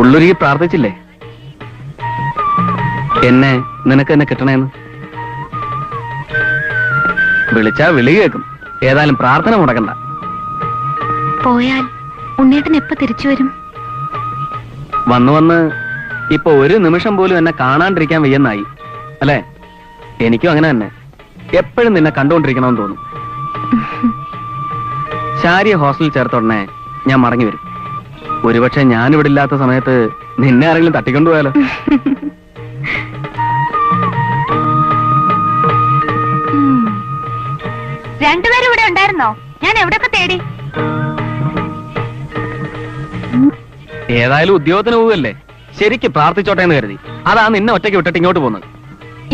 ഉള്ളൊരുക്കി പ്രാർത്ഥിച്ചില്ലേ എന്നെ നിനക്ക് എന്നെ കിട്ടണേന്ന്? വിളിച്ചാ വിളി കേൾക്കും. ഏതായാലും പ്രാർത്ഥന മുടക്കണ്ട. പോയാൽ ഉണ്ണേട്ടൻ എപ്പോ തിരിച്ചു വരും? വന്ന് വന്ന് ഇപ്പൊ ഒരു നിമിഷം പോലും എന്നെ കാണാണ്ടിരിക്കാൻ വയ്യെന്നായി അല്ലേ? എനിക്കും അങ്ങനെ തന്നെ. എപ്പോഴും നിന്നെ കണ്ടുകൊണ്ടിരിക്കണമെന്ന് തോന്നും. ശാരിയെ ഹോസ്റ്റലിൽ ചേർത്തോടനെ ഞാൻ മടങ്ങി വരും. ഒരുപക്ഷെ ഞാനിവിടെ ഇല്ലാത്ത സമയത്ത് നിന്നെ ആരെങ്കിലും തട്ടിക്കൊണ്ടുപോയാലോ? രണ്ടുപേരും ഇവിടെ ഉണ്ടായിരുന്നോ? ഞാൻ എവിടെയൊക്കെ തേടി. ഏതായാലും ഉദ്യോഗത്തിന് പോവല്ലേ, ശരിക്ക് പ്രാർത്ഥിച്ചോട്ടെ എന്ന് കരുതി. അതാ നിന്നെ ഒറ്റയ്ക്ക് വിട്ടിട്ട് ഇങ്ങോട്ട് പോകുന്നത്.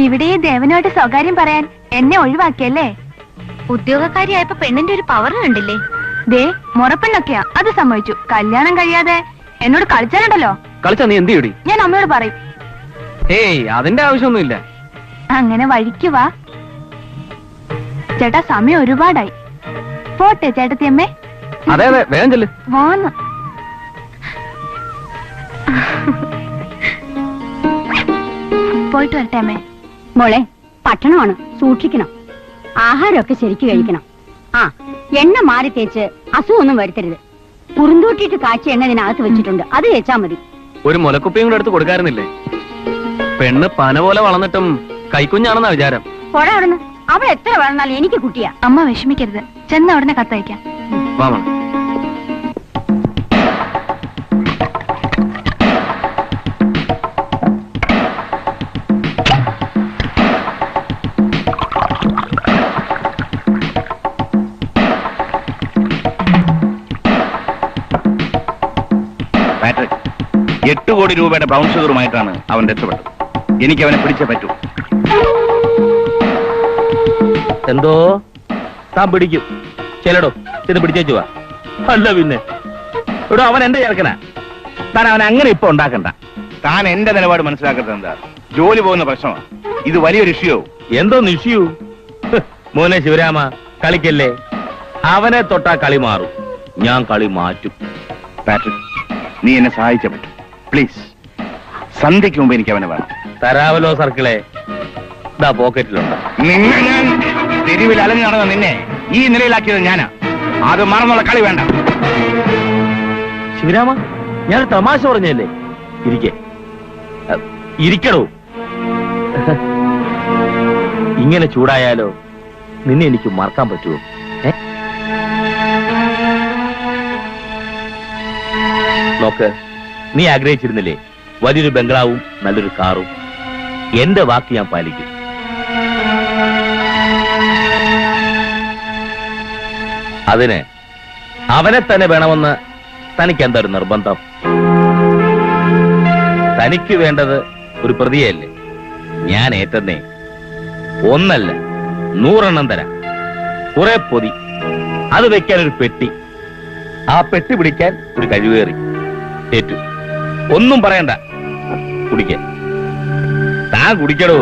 ഇവിടെ ഈ ദേവനോട്ട് സ്വകാര്യം പറയാൻ എന്നെ ഒഴിവാക്കിയല്ലേ? ഉദ്യോഗക്കാരിയായപ്പോ പെണ്ണിന്റെ ഒരു പവർ കണ്ടില്ലേ? ദേ മുറപ്പെണ്ണൊക്കെയാ, അത് സമ്മതിച്ചു. കല്യാണം കഴിയാതെ എന്നോട് കളിച്ചാലുണ്ടല്ലോ. കളിച്ചാ നീ എന്ത് ചെയ്യൂടി? ഞാൻ അമ്മയോട് പറയും. ഏയ് അതിന്റെ ആവശ്യമൊന്നുമില്ല. അങ്ങനെ വഴിക്കുവാ ചേട്ടാ, സമയം ഒരുപാടായി. പോട്ടെ ചേട്ടത്തിയമ്മേ. അതെ അതെ, വേഗം ചെല്ല്. വാന്ന് പോയിട്ട് വരട്ടെ അമ്മേ. മോളെ, പട്ടണമാണ്, സൂക്ഷിക്കണം. ആഹാരമൊക്കെ ശരിക്ക് കഴിക്കണം. ആ, എണ്ണ മാറി തേച്ച് അസുഖമൊന്നും വരുത്തരുത്. കുറുന്തൂട്ടിട്ട് കാച്ചിയ എണ്ണ ഇതിനകത്ത് വെച്ചിട്ടുണ്ട്, അത് തേച്ചാ മതി. ഒരു മുലക്കുപ്പിയും കൂടെ എടുത്ത് കൊടുക്കാറുന്നില്ലേ? പെണ്ണ് പന പോലെ വളർന്നിട്ടും കൈക്കുഞ്ഞാണെന്നാ വിചാരം. പോടാ അവിടുന്ന്. അവൾ എത്ര വളർന്നാലും എനിക്ക് കുട്ടിയാ. അമ്മ വിഷമിക്കരുത്, ചെന്ന ഉടനെ കത്തയക്കാം. വാ മോളെ. പാട്രിക്, 8 കോടി രൂപയുടെ ബ്രൗൺ ഷുഗറുമായിട്ടാണ് അവൻ രക്ഷപ്പെട്ടത്. എനിക്ക് അവനെ പിടിച്ചേ പറ്റൂ. എന്തോ താൻ പിടിക്കും. ചെല്ലടോ, ഇത് പിടിച്ചേച്ചു വാ. അല്ല പിന്നെ ഇവിടെ അവൻ എന്റെ ചേർക്കനാ. താൻ അവൻ അങ്ങനെ ഇപ്പൊ ഉണ്ടാക്കണ്ട. താൻ എന്റെ നിലപാട് മനസ്സിലാക്കുന്നത് എന്താ? ജോലി പോകുന്ന പ്രശ്നമാണ് ഇത്. വലിയൊരു ഇഷ്യൂ. എന്തോ നിഷ്യൂ? മോനെ ശിവരാമ, കളിക്കല്ലേ. അവനെ തൊട്ടാ കളി മാറും, ഞാൻ കളി മാറ്റും. പാട്രിക്, നീ എന്നെ സഹായിച്ചേ പറ്റൂ. പ്ലീസ്, സന്ധ്യയ്ക്ക് മുമ്പ് എനിക്ക് അവനെ വേണം. തരാവലോ സർക്കിളെ, ഇതാ പോക്കറ്റിലുണ്ട്. നിന്നെ ഞാൻ തെരുവിൽ അലഞ്ഞു നടന്ന നിന്നെ ഈ നിലയിലാക്കിയത് ഞാനാ. അത് മറന്നുള്ള കളി വേണ്ട. ശിവരാമ, ഞാൻ തമാശ പറഞ്ഞല്ലേ. ഇരിക്കടോ. ഇങ്ങനെ ചൂടായാലോ നിന്നെ എനിക്ക് മറക്കാൻ പറ്റുമോ? നോക്ക്, നീ ആഗ്രഹിച്ചിരുന്നില്ലേ വലിയൊരു ബംഗ്ലാവും നല്ലൊരു കാറും? എന്റെ വാക്ക് ഞാൻ പാലിക്കും. അതിന് അവനെ തന്നെ വേണമെന്ന് തനിക്ക് എന്തൊരു നിർബന്ധം? തനിക്ക് വേണ്ടത് ഒരു പ്രതിയല്ലേ? ഞാൻ ഏറ്റന്നേ. ഒന്നല്ല 100 എണ്ണം തരാം. കുറെ പൊതി, അത് വെക്കാൻ ഒരു പെട്ടി, ആ പെട്ടി പിടിക്കാൻ ഒരു കഴിവേറി. ഏറ്റു. ഒന്നും പറയണ്ട, കുടിക്കാൻ. താൻ കുടിക്കടോ.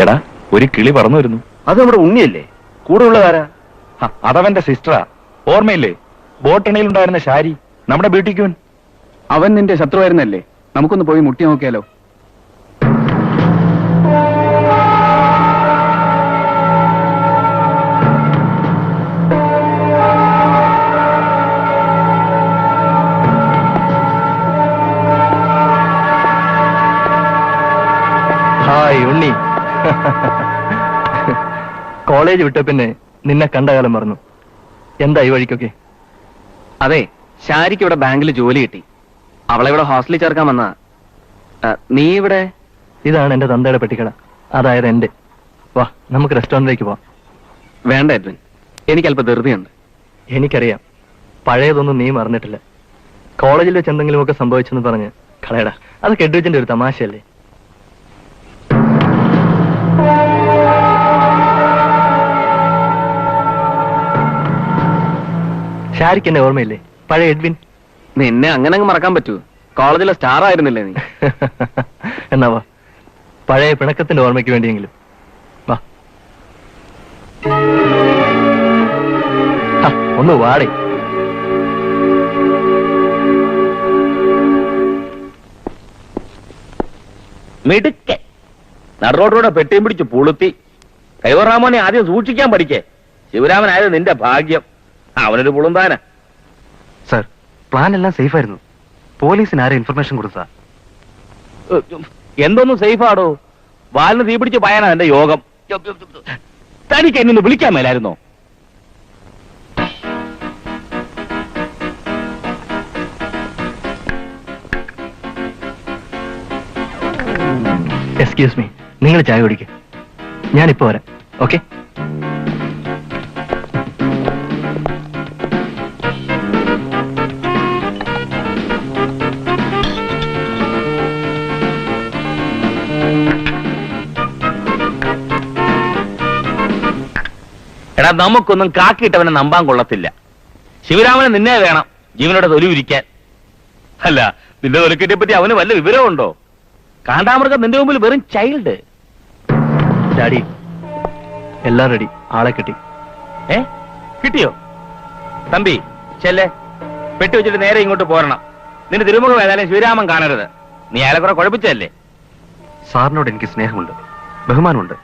എടാ, ഒരു കിളി പറന്നു വരുന്നു. അത് നമ്മുടെ ഉണ്ണിയല്ലേ? കൂടെ ഉള്ളതാരാ? അതവന്റെ സിസ്റ്ററാ. ഓർമ്മയില്ലേ ബോട്ടണിയിലുണ്ടായിരുന്ന ശാരി, നമ്മുടെ ബ്യൂട്ടിക്യൂൻ? അവൻ നിന്റെ ശത്രുവായിരുന്നല്ലേ? നമുക്കൊന്ന് പോയി മുട്ടി നോക്കിയാലോ? കോളേജ് വിട്ട പിന്നെ നിന്നെ കണ്ട കാലം മറന്നു. എന്താ ഈ വഴിക്കൊക്കെ? അതെ, ശാരിക്ക് ഇവിടെ ബാങ്കിൽ ജോലി കിട്ടി. അവളെ ഇവിടെ ഹോസ്റ്റലിൽ ചേർക്കാൻ വന്നാ. നീ ഇവിടെ? ഇതാണ് എന്റെ തന്തയുടെ പെട്ടിക്കട, അതായത് എന്റെ. വാ, നമുക്ക് റെസ്റ്റോറന്റിലേക്ക് പോവാം. വേണ്ട എഡ്വിൻ, എനിക്ക് അല്പം ധൃതിയുണ്ട്. എനിക്കറിയാം, പഴയതൊന്നും നീ മറന്നിട്ടില്ല. കോളേജിൽ വെച്ച് എന്തെങ്കിലുമൊക്കെ സംഭവിച്ചെന്ന് പറഞ്ഞ് കളയടാ, അത് കെഡ്വിച്ചിന്റെ ഒരു തമാശയല്ലേ. ഷാരിക്ക് എന്നെ ഓർമ്മയില്ലേ, പഴയ എഡ്വിൻ? നിന്നെ അങ്ങനെ അങ്ങ് മറക്കാൻ പറ്റൂ? കോളേജിലെ സ്റ്റാർ ആയിരുന്നില്ലേ നീ? എന്നാ വാ, പഴയ പിണക്കത്തിന്റെ ഓർമ്മയ്ക്ക് വേണ്ടിയെങ്കിലും വാ. ഒന്ന് വാടേ. മിടുക്കെ നടുറോട്ടിലൂടെ പെട്ടിയും പിടിച്ച് പുളുത്തി. കൈവറാമോനെ ആദ്യം സൂക്ഷിക്കാൻ പഠിക്കേ. ശിവരാമനായത് നിന്റെ ഭാഗ്യം. അവനൊരു പുളുന്താന. സർ, പ്ലാൻ എല്ലാം സേഫ് ആയിരുന്നു. പോലീസിന് ആരെ ഇൻഫർമേഷൻ കൊടുത്താ? എന്തൊന്നും സേഫാടോ? വാലിന് തീ പിടിച്ച് പായാനാ എന്റെ യോഗം. തനിക്ക് എന്നൊന്ന് വിളിക്കാൻ മേലായിരുന്നോ? എക്സ്ക്യൂസ് മീ, നിങ്ങൾ ചായ കുടിക്കുക, ഞാനിപ്പോ വരാം. ഓക്കെ? എടാ, നമുക്കൊന്നും കാക്കിയിട്ടവനെ നമ്പാൻ കൊള്ളത്തില്ല. ശിവരാമന് നിന്നെ വേണം ജീവനോടെ തൊലിയുരിക്കാൻ. അല്ല, നിന്റെ തൊലിക്കെട്ടിയെ പറ്റി അവന് വല്ല വിവരമുണ്ടോ? കാണ്ടാമൃഗം നിന്റെ മുമ്പിൽ വെറും ചൈൽഡ്. ഡാഡി, എല്ലാം റെഡി, ആളെ കിട്ടി. കിട്ടിയോ? തമ്പി ചെല്ലേ, പെട്ടി വെച്ചിട്ട് നേരെ ഇങ്ങോട്ട് പോരണം. നിന്റെ തിരുമുഖം ഏതായാലും ശിവരാമൻ കാണരുത്. നീ അയാളെ കുറെ കുഴപ്പിച്ചല്ലേ? സാറിനോട് എനിക്ക് സ്നേഹമുണ്ട്, ബഹുമാനമുണ്ട്.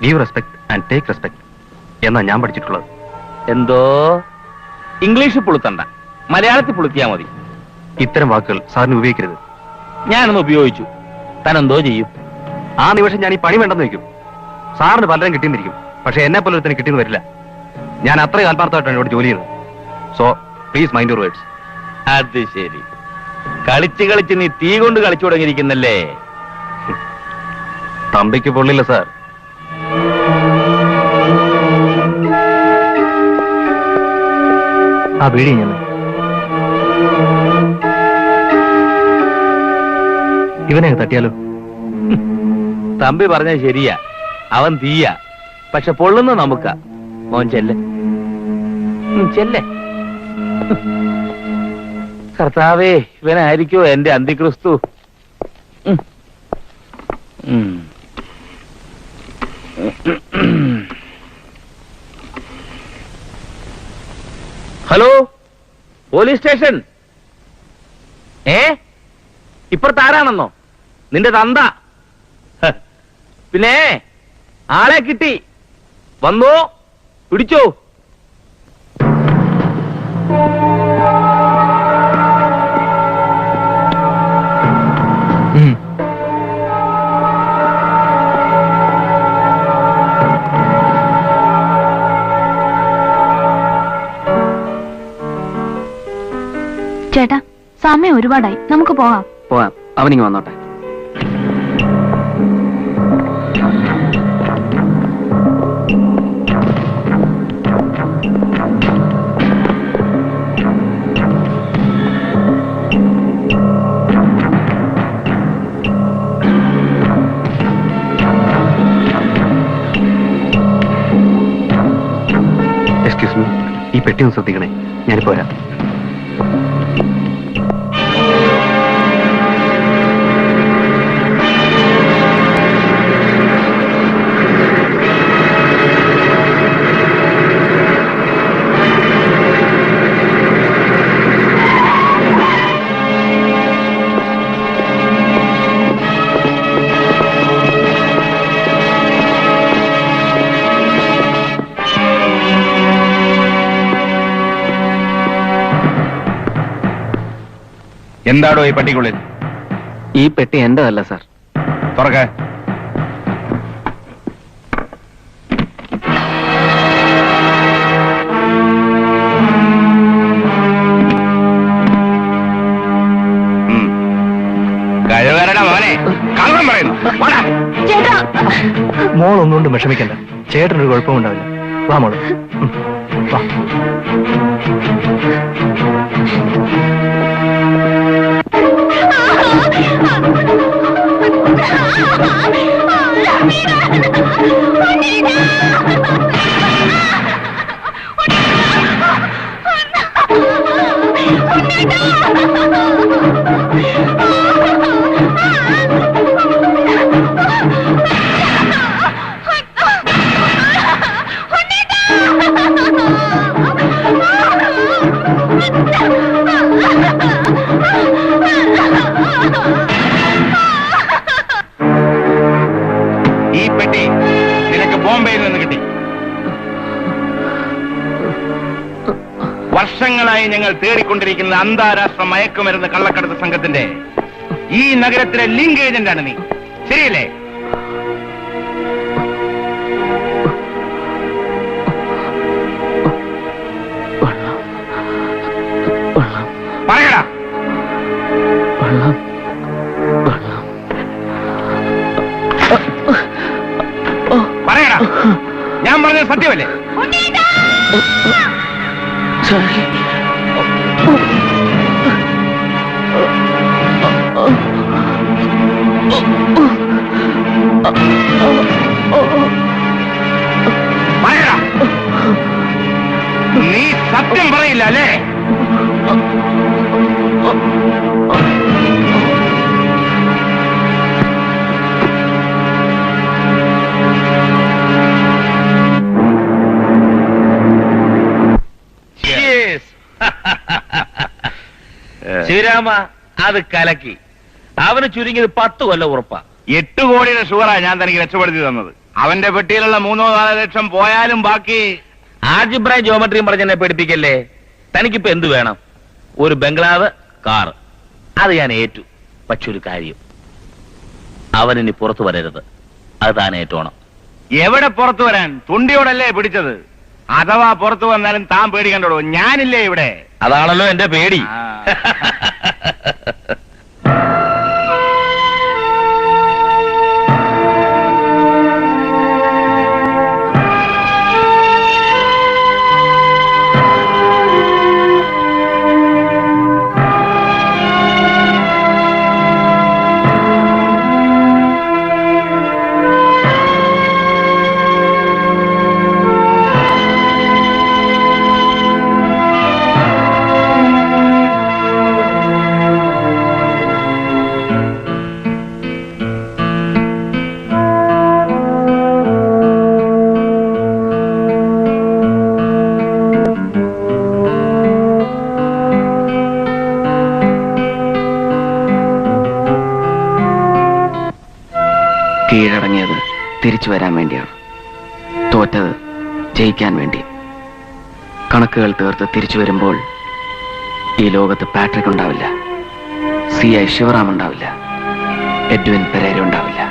Give respect and take respect എന്നാ ഞാൻ പഠിച്ചിട്ടുള്ളത്. എന്തോ ഇംഗ്ലീഷിൽ പുളുത്തണ്ട, മലയാളത്തിൽ പുളുത്തിയാ മതി. ഇത്തരം വാക്കുകൾ സാറിന് ഉപയോഗിക്കരുത്. ഞാനൊന്ന് ഉപയോഗിച്ചു, താൻ എന്തോ ചെയ്യും? ആ നിമിഷം ഞാൻ ഈ പണി വേണ്ടെന്ന് വെക്കും. സാറിന് പലരും കിട്ടിയെന്നിരിക്കും, പക്ഷെ എന്നെ പോലെ ഒരുത്തന് കിട്ടിയെന്ന് വരില്ല. ഞാൻ അത്രയും ആത്മാർത്ഥമായിട്ടാണ് ഇവിടെ ജോലി ചെയ്യുന്നത്. So please mind your words. അത് ശരി, കളിച്ച് കളിച്ച് നീ തീ കൊണ്ട് കളിച്ചു തുടങ്ങിയിരിക്കുന്നല്ലേ? തമ്പിക്ക് പൊള്ളില്ല സാർ. ആ ബീഡി ഞാൻ ഇവനെ തട്ടിയാലോ? തമ്പി പറഞ്ഞത് ശരിയാ, അവൻ തീയാ, പക്ഷെ പൊള്ളുന്ന നമുക്കാ. മോൻ ചെല്ലെ, ചെല്ലെ. കർത്താവേ, ഇവനായിരിക്കോ എന്റെ അന്തിക്രിസ്തു? Hello, police station. ഇപ്പുറത്താരാണെന്നോ? നിന്റെ തന്ത. പിന്നെ ആളെ കിട്ടി, വന്നോ, പിടിച്ചോ. ചേട്ടാ, സമയം ഒരുപാടായി, നമുക്ക് പോകാം. പോവാം, അവനിങ്ങ് വന്നോട്ടെ. എക്സ്ക്യൂസ് മീ, ഈ പെട്ടി ഒന്ന് ശ്രദ്ധിക്കണേ, ഞാനിപ്പോ വരാം. എന്താടോ ഈ പെട്ടിക്കുള്ളിൽ? ഈ പെട്ടി എന്റേതല്ല സാർ. തുറക്ക. കഴിവരുടെ മോനെ കള്ളം പറയുന്നു. പോടാ. ചേട്ടാ മോൾ ഒന്നുകൊണ്ട് വിഷമിക്കണ്ട, ചേട്ടനൊരു കുഴപ്പമുണ്ടാവില്ല. വാ മോള്, വാ. ഈ പെട്ടി നിനക്ക് ബോംബെയിൽ നിന്ന് കിട്ടി. വർഷങ്ങളായി ഞങ്ങൾ തേടിക്കൊണ്ടിരിക്കുന്ന അന്താരാഷ്ട്ര മയക്കുമരുന്ന് കള്ളക്കടത്ത് സംഘത്തിന്റെ ഈ നഗരത്തിലെ ലിങ്ക് ഏജന്റാണ് നീ, ശരിയല്ലേ? പറയടാ. പറയടാ, ഞാൻ പറഞ്ഞത് സത്യമല്ലേ? പറയടാ, നീ സത്യം പറയില്ല അല്ലേ? ശിവരാമ, അത് കലക്കി. അവന് ചുരുങ്ങിയത് 10 കൊല്ലം ഉറപ്പാ. 8 കോടിയുടെ ഷുഗറാ ഞാൻ തനിക്ക് രക്ഷപ്പെടുത്തി തന്നത്. അവന്റെ പെട്ടിയിലുള്ള 3-4 ലക്ഷം പോയാലും ബാക്കി. ആജിബ്രായും ജോമെട്രിയും പറഞ്ഞെന്നെ പേടിപ്പിക്കല്ലേ. തനിക്കിപ്പോ എന്ത് വേണം? ഒരു ബംഗ്ലാവ്, കാർ, അത് ഞാൻ ഏറ്റു. പക്ഷെ ഒരു കാര്യം, അവനിനി പുറത്തു വരരുത്. അത് താൻ ഏറ്റോണം. എവിടെ പുറത്തു വരാൻ? തുണ്ടിയോടല്ലേ പിടിച്ചത്. അഥവാ പുറത്തു വന്നാലും താൻ പേടിക്കണ്ടോ? ഞാനില്ലേ ഇവിടെ. അതാണല്ലോ എന്റെ പേടി. ആ. കീഴടങ്ങിയത് തിരിച്ചു വരാൻ വേണ്ടിയാണ്, തോറ്റത് ജയിക്കാൻ വേണ്ടി. കണക്കുകൾ തീർത്ത് തിരിച്ചു വരുമ്പോൾ ഈ ലോകത്ത് പാട്രിക് ഉണ്ടാവില്ല, CI ശിവറാം ഉണ്ടാവില്ല, എഡ്വിൻ പെരേര ഉണ്ടാവില്ല.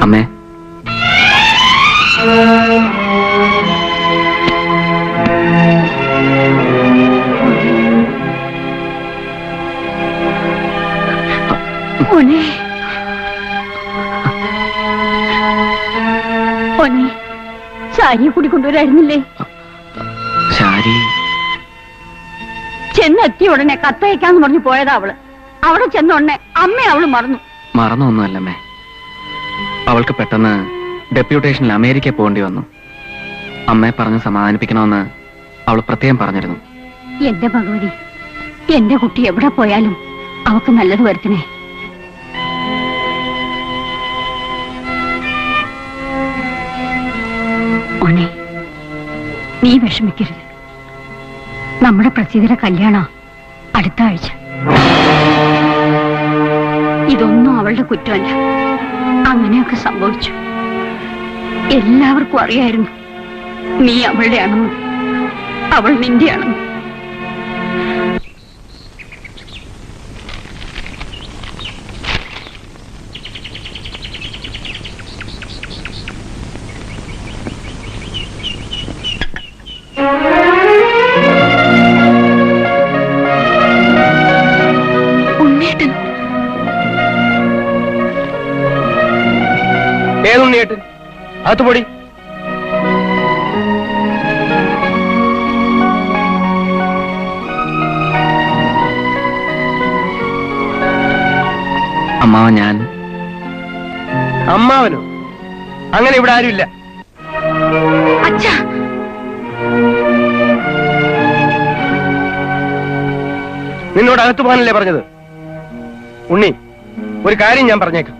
അമ്മേ, മോനെ മോനെ സാരിയെ കൂടി കൊണ്ടുവരായിരുന്നില്ലേ? ശാരി ചെന്നെത്തിയ ഉടനെ കത്തയക്കാന്ന് പറഞ്ഞു പോയതാ അവള്. അവിടെ ചെന്ന ഉടനെ അമ്മ അവള് മറന്നു. മറന്നൊന്നുമല്ലമ്മേ, അവൾക്ക് പെട്ടെന്ന് ഡെപ്യൂട്ടേഷനിൽ അമേരിക്ക പോകേണ്ടി വന്നു. അമ്മയെ പറഞ്ഞ് സമാധാനിപ്പിക്കണമെന്ന് അവൾ പ്രത്യേകം പറഞ്ഞിരുന്നു. എന്റെ ഭഗവതി, എന്റെ കുട്ടി എവിടെ പോയാലും അവക്ക് നല്ലത് വരുത്തണേ. മോനെ, നീ വിഷമിക്കരുത്. നമ്മുടെ പ്രസീതയുടെ കല്യാണം അടുത്ത ആഴ്ച. ഇതൊന്നും അവളുടെ കുറ്റമല്ല. അങ്ങനെയൊക്കെ സംഭവിച്ചു. എല്ലാവർക്കും അറിയായിരുന്നു നീ അവളുടെയാണെന്നും അവൾ നിന്റെയാണെന്നും. ഉണ്ണേട്ടൻ, ഏതുണ്ണിയേട്ടൻ? അകത്ത് പൊടി. അമ്മാവൻ, ഞാൻ. അമ്മാവനോ? അങ്ങനെ ഇവിടെ ആരുമില്ല. അച്ഛാ, നിന്നോട് അകത്ത് പോകാനല്ലേ പറഞ്ഞത്? ഉണ്ണി, ഒരു കാര്യം ഞാൻ പറഞ്ഞേക്കാം.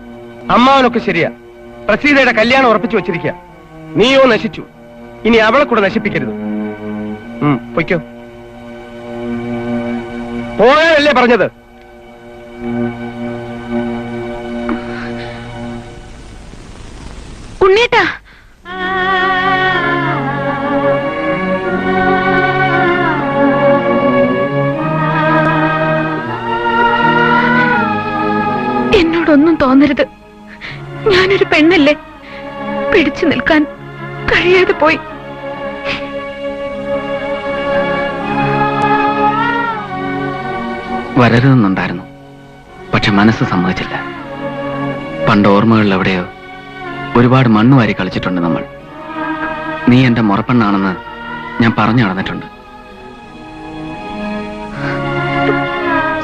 അമ്മാവനൊക്കെ ശരിയാ. പ്രസീതയുടെ കല്യാണം ഉറപ്പിച്ചു വെച്ചിരിക്കുക. നീയോ നശിച്ചു. ഇനി അവളെ കൂടെ നശിപ്പിക്കരുത്. പൊയ്ക്കോ. പോകാനല്ലേ പറഞ്ഞത്? ഉണ്ണേട്ടാ, എന്നോടൊന്നും തോന്നരുത്. ഞാനൊരു പെണ്ണല്ലേ, പിടിച്ചു നിൽക്കാൻ കഴിയാതെ പോയി. വരരുതെന്നുണ്ടായിരുന്നു, പക്ഷെ മനസ്സ് സമ്മതിച്ചില്ല. പണ്ട് ഓർമ്മകളിൽ എവിടെയോ ഒരുപാട് മണ്ണ് വാരി കളിച്ചിട്ടുണ്ട് നമ്മൾ. നീ എന്റെ മുറപ്പെണ്ണാണെന്ന് ഞാൻ പറഞ്ഞു നടന്നിട്ടുണ്ട്.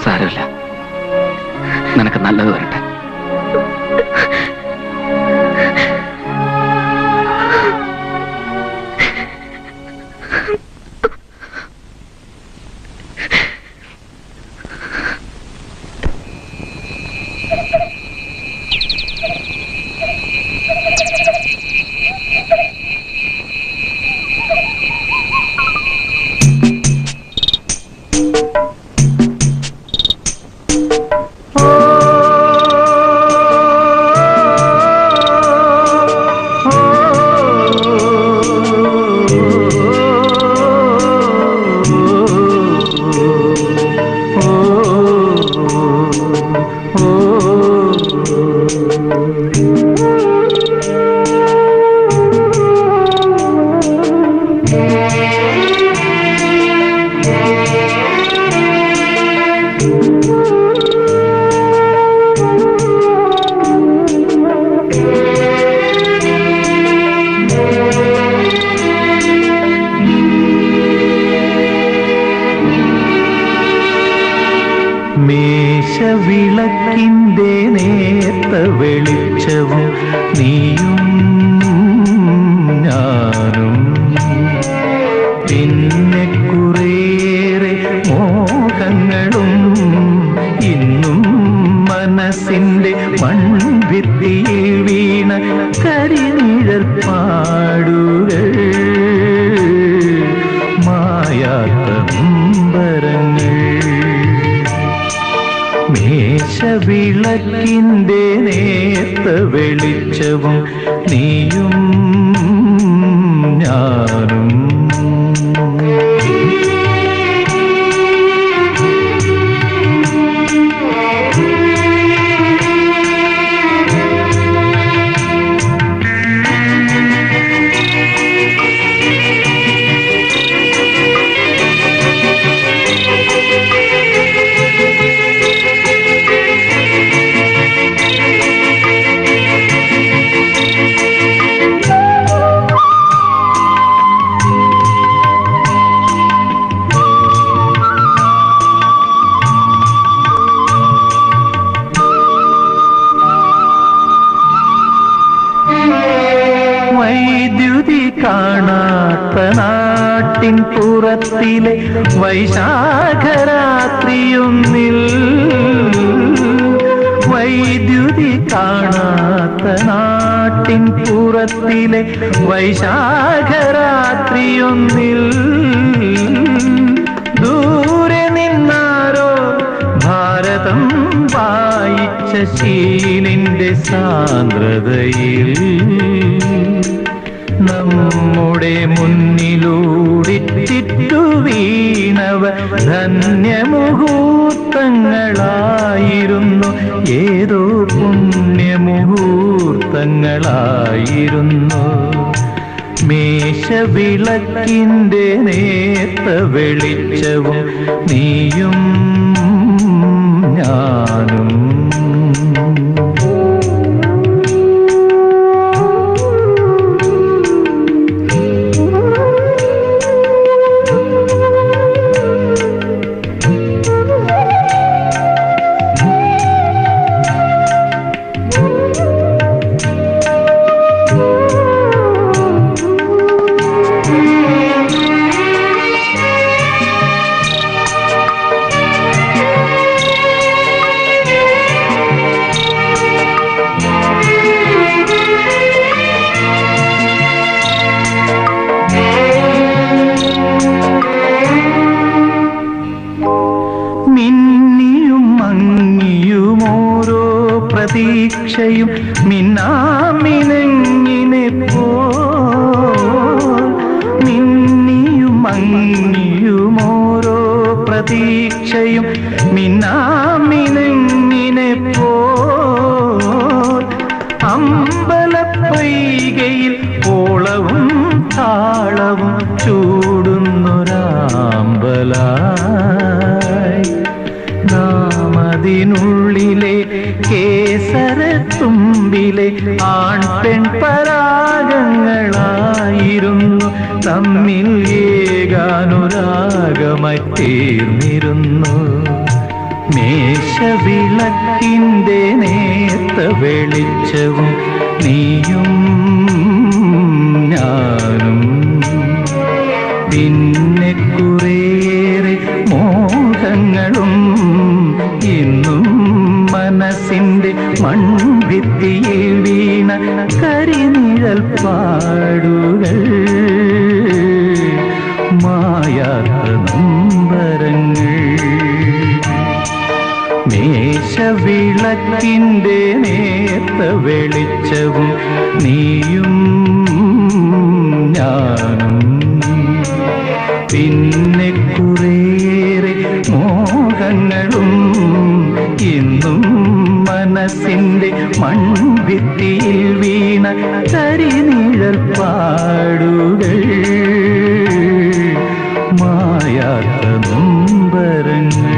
സാരമില്ല, നിനക്ക് നല്ലത് വരട്ടെ. മേശവിളക്കിന്റെ നേർത്ത വെളിച്ചവും നീയും ഞാനും, പിന്നെ കുറേറെ മോഹങ്ങളും ഇന്നും മനസ്സിന്റെ മൺഭിത്തിയിൽ വീണ കരിനിഴൽ പാടുകൾ, മായാത്ത നൊമ്പരങ്ങൾ. മേശവിളക്കിന്റെ നേർത്ത വെളിച്ചവും നീയും ഞാനും. വൈദ്യുതി കാണാത്ത നാട്ടിൻ പുറത്തിലെ വൈശാഖരാത്രിയൊന്നിൽ, വൈദ്യുതി കാണാത്ത നാട്ടിൻ പുറത്തിലെ വൈശാഖരാത്രിയൊന്നിൽ, ദൂരെ നിന്നാരോ ഭാരതം വായിച്ച ശീലിന്റെ സാന്ദ്രതയിൽ നമ്മുടെ മുന്നിലൂടിറ്റിറ്റു വീണവ ധന്യമുഹൂർത്തങ്ങളായിരുന്നു, ഏതോ പുണ്യമുഹൂർത്തങ്ങളായിരുന്നു. മേശവിളക്കിന്റെ നേർത്ത വെളിച്ചവും നീയും ഞാനും. പ്രതീക്ഷയും മിന്നാമിനങ്ങിനെ പോൽ, മിന്നിയും മങ്ങിയുമോരോ പ്രതീക്ഷയും മിന്നാമിനങ്ങിനെ പോൽ, തണലായി നാം അതിനുള്ളിലെ കേസരത്തുമ്പിലെ ആൺപെൺ പരാഗങ്ങളായിരുന്നു തമ്മിൽ ഏകാനുരാഗമായി തീർന്നിരുന്നു മേശവിളക്കിന്റെ നേർത്ത വെളിച്ചവും നീയും ഞാനും പിന്നെ കുറേയേറെ മോഹങ്ങളും ഇന്നും മനസ്സിന്റെ മൺഭിത്തിയിൽ വീണ കരിനിഴൽ പാടുകൾ മായാത്ത നൊമ്പരങ്ങൾ മേശവിളക്കിന്റെ നേർത്ത വെളിച്ചവും നീയും ഞാനും പിന്നെ കുറേയേറെ മോഹങ്ങളും ഇന്നും മനസ്സിന്റെ മൺഭിത്തിയിൽ വീണ കരിനിഴൽ പാടുകൾ മായാത്ത നൊമ്പരങ്ങൾ.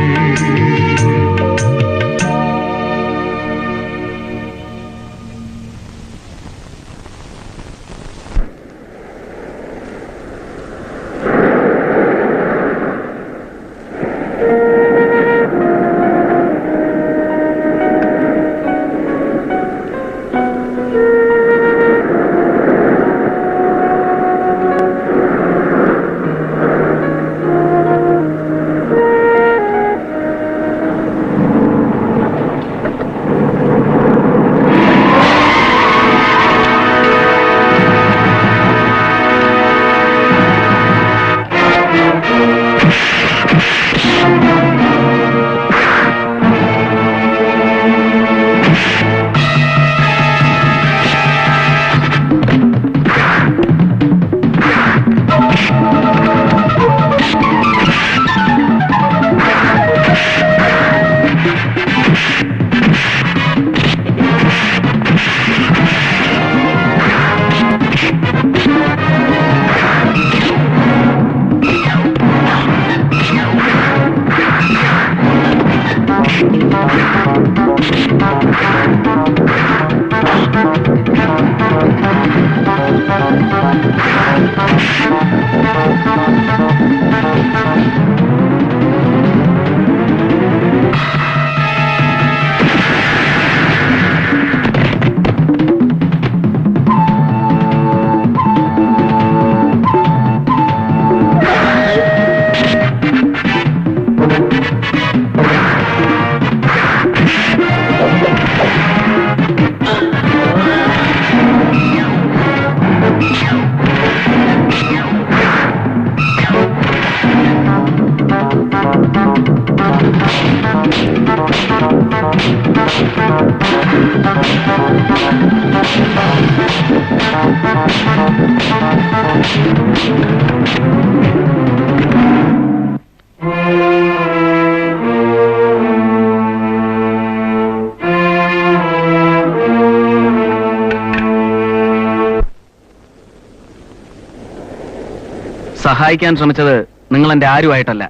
സഹായിക്കാൻ ശ്രമിച്ചത് നിങ്ങൾ എന്റെ ആരുമായിട്ടല്ല.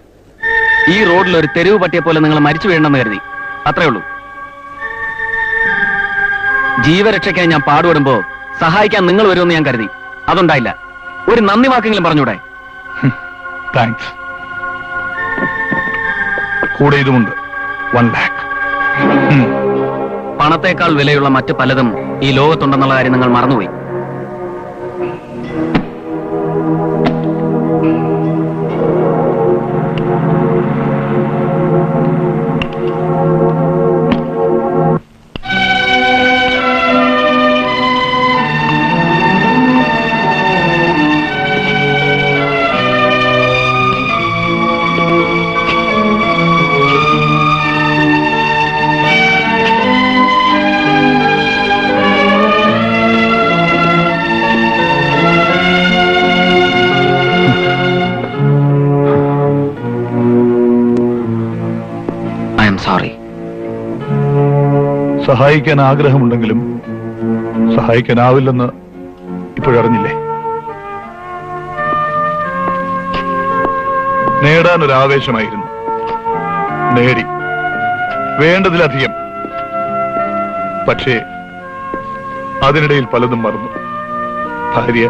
ഈ റോഡിൽ ഒരു തെരുവ് പട്ടിയെ പോലെ നിങ്ങൾ മരിച്ചു വീഴണമെന്ന് കരുതി, അത്രേ ഉള്ളൂ. ജീവരക്ഷയ്ക്കായി ഞാൻ പാടുപെടുമ്പോ സഹായിക്കാൻ നിങ്ങൾ വരുമെന്ന് ഞാൻ കരുതി, അതുണ്ടായില്ല. ഒരു നന്ദി വാക്കെങ്കിലും പറഞ്ഞൂടെ? താങ്ക്സ്. കൂടെ ഇതുമുണ്ട്, 1 lakh. പണത്തേക്കാൾ വിലയുള്ള മറ്റു പലതും ഈ ലോകത്തുണ്ടെന്നുള്ള കാര്യം നിങ്ങൾ മറന്നുപോയി. സോറി. സഹായിക്കാൻ ആഗ്രഹമുണ്ടെങ്കിലും സഹായിക്കാനാവില്ലെന്ന് ഇപ്പോഴറിഞ്ഞില്ലേ? നേടാൻ ഒരു ആവേശമായിരുന്നു. നേടി, വേണ്ടതിലധികം. പക്ഷേ അതിനിടയിൽ പലതും മറന്നു. ഭാര്യ,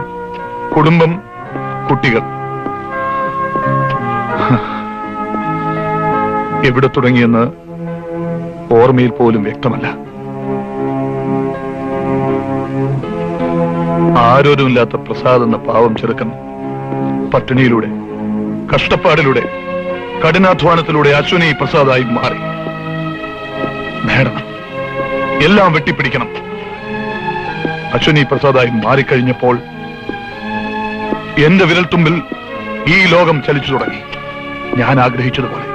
കുടുംബം, കുട്ടികൾ. എവിടെ തുടങ്ങിയെന്ന് ഓർമ്മയിൽ പോലും വ്യക്തമല്ല. ആരോരുമില്ലാത്ത പ്രസാദ് എന്ന പാവം ചെറുക്കൻ പട്ടിണിയിലൂടെ, കഷ്ടപ്പാടിലൂടെ, കഠിനാധ്വാനത്തിലൂടെ അശ്വിനി പ്രസാദായി മാറി. നേടണം, എല്ലാം വെട്ടിപ്പിടിക്കണം. അശ്വിനി പ്രസാദായി മാറിക്കഴിഞ്ഞപ്പോൾ എന്റെ വിരൽത്തുമ്പിൽ ഈ ലോകം ചലിച്ചു തുടങ്ങി. ഞാൻ ആഗ്രഹിച്ചതുപോലെ.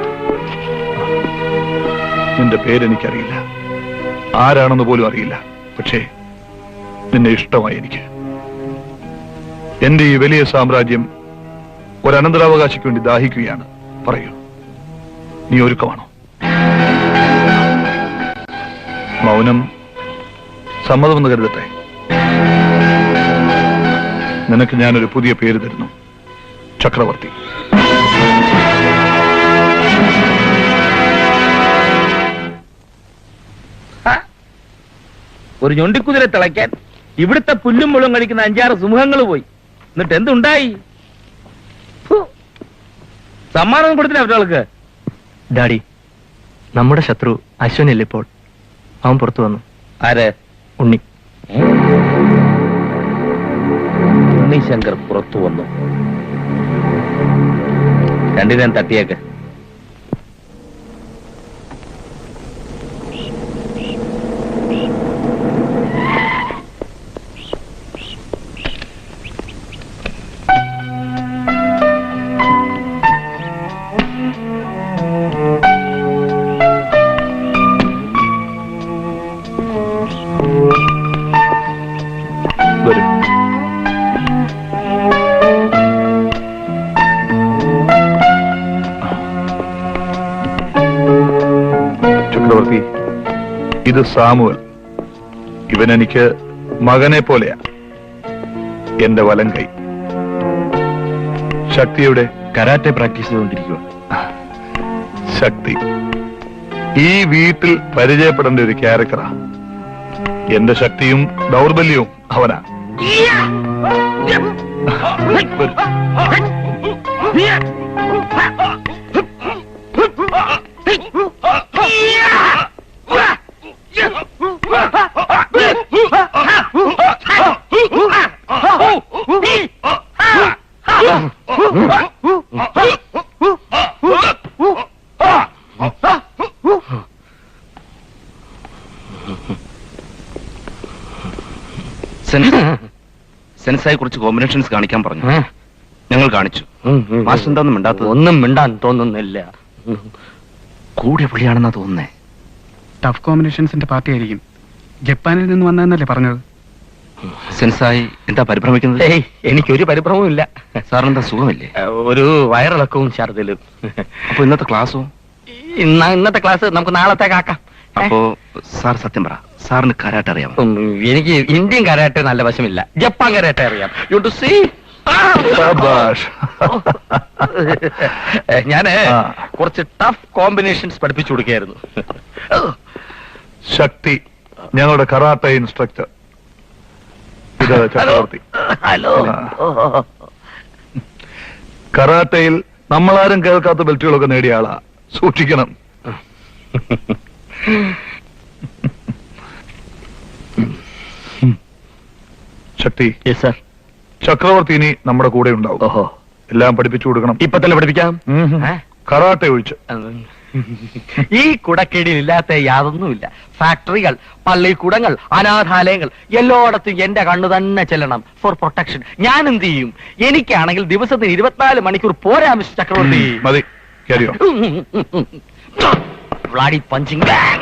നിന്റെ പേരെനിക്കറിയില്ല, ആരാണെന്ന് പോലും അറിയില്ല. പക്ഷേ നിന്നെ ഇഷ്ടമായി എനിക്ക്. എന്റെ ഈ വലിയ സാമ്രാജ്യം ഒരു അനന്തരാവകാശിക്ക് വേണ്ടി ദാഹിക്കുകയാണ്. പറയൂ, നീ ഒരുക്കമാണോ? മൗനം സമ്മതമെന്ന് കരുതട്ടെ. നിനക്ക് ഞാനൊരു പുതിയ പേര് തരുന്നു, ചക്രവർത്തി. ഒരു ഞൊണ്ടിക്കുതിരെ തിളയ്ക്കാൻ ഇവിടുത്തെ പുല്ലും മുള്ളും കഴിക്കുന്ന 5-6 സിംഹങ്ങൾ പോയി. എന്നിട്ട് എന്തുണ്ടായി? സമ്മാനം കൊടുത്തില്ല അവർക്ക്. ഡാഡി, നമ്മുടെ ശത്രു അശ്വനില്ല ഇപ്പോൾ. അവൻ പുറത്തു വന്നു. ആര്? ഉണ്ണി. ഉണ്ണിശങ്കർ പുറത്തു വന്നു. രണ്ടിനും തട്ടിയേക്ക്. വരും. ചക്രവർത്തി, ഇത് സാമുവൽ. ഇവൻ എനിക്ക് മകനെ പോലെയാ. എന്റെ വലം കൈ. ശക്തിയുടെ കരാട്ടെ പ്രാക്ടീസ് ചെയ്തുകൊണ്ടിരിക്കുക. ശക്തി ഈ വീട്ടിൽ പരിചയപ്പെടേണ്ട ഒരു ക്യാരക്ടറാ. എന്റെ ശക്തിയും ദൗർബല്യവും അവനാ. സെൻസായി കുറച്ച് കോമ്പിനേഷൻസ് കാണിക്കാൻ പറഞ്ഞു. ഞങ്ങൾ കാണിച്ചു. മാസ്റ്റർ എന്താന്നും മിണ്ടാത്തത്? ഒന്നും മിണ്ടാൻ തോന്നുന്നില്ല. കൂടിയ പുള്ളിയാണെന്നാ തോന്നുന്നേ. ടഫ് കോമ്പിനേഷൻസിന്റെ പാർട്ടി ആയിരിക്കും. ജപ്പാനിൽ നിന്ന് വന്നതെന്നല്ലേ പറഞ്ഞത്? സെൻസായി എന്താ പരിഭ്രമിക്കുന്നത്? എനിക്കൊരു പരിഭ്രമവും ഇല്ല. സാറിനെന്താ സുഖമില്ലേ? ഒരു വയറിളക്കവും ഛർദിലും. അപ്പൊ ഇന്നത്തെ ക്ലാസ്സോ? ഇന്നത്തെ ക്ലാസ് നമുക്ക് നാളത്തേക്കാക്കാം. അപ്പോ സാർ സത്യം പറ, സാറിന് കരാട്ടെ അറിയാമോ? എനിക്ക് ഇന്ത്യൻ കരാട്ടെ നല്ല വശമില്ല, ജപ്പാൻ കരാട്ടെ അറിയാം. You to see. ഞാന് കുറച്ച് ടഫ് കോമ്പിനേഷൻസ് പഠിപ്പിച്ചു കൊടുക്കുകയായിരുന്നു. ശക്തി ഞങ്ങളുടെ കരാട്ടെ ഇൻസ്ട്രക്ടർ. ഇത് ചക്രവർത്തി. ഹലോ. കരാട്ടയിൽ നമ്മളാരും കേൾക്കാത്ത ബെൽറ്റുകളൊക്കെ നേടിയ ആളാ. സൂക്ഷിക്കണം. ശക്തി, ചക്രവർത്തി ഇനി നമ്മുടെ കൂടെ ഉണ്ടാവും. ഓഹോ, എല്ലാം പഠിപ്പിച്ചു കൊടുക്കണം. ഇപ്പൊ തന്നെ പഠിപ്പിക്കാം. കരാട്ടെ ഒഴിച്ച്. ഈ കുടക്കീടിൽ ഇല്ലാത്ത യാതൊന്നുമില്ല. ഫാക്ടറികൾ, പള്ളിക്കൂടങ്ങൾ, അനാഥാലയങ്ങൾ എല്ലായിടത്തും എന്റെ കണ്ണു തന്നെ ചെല്ലണം ഫോർ പ്രൊട്ടക്ഷൻ. ഞാൻ എന്ത് ചെയ്യും? എനിക്കാണെങ്കിൽ ദിവസത്തിന് 24 മണിക്കൂർ പോരാ മിസ്റ്റർ ചക്രവർത്തി. മതി, carry on. Bloody punching bag.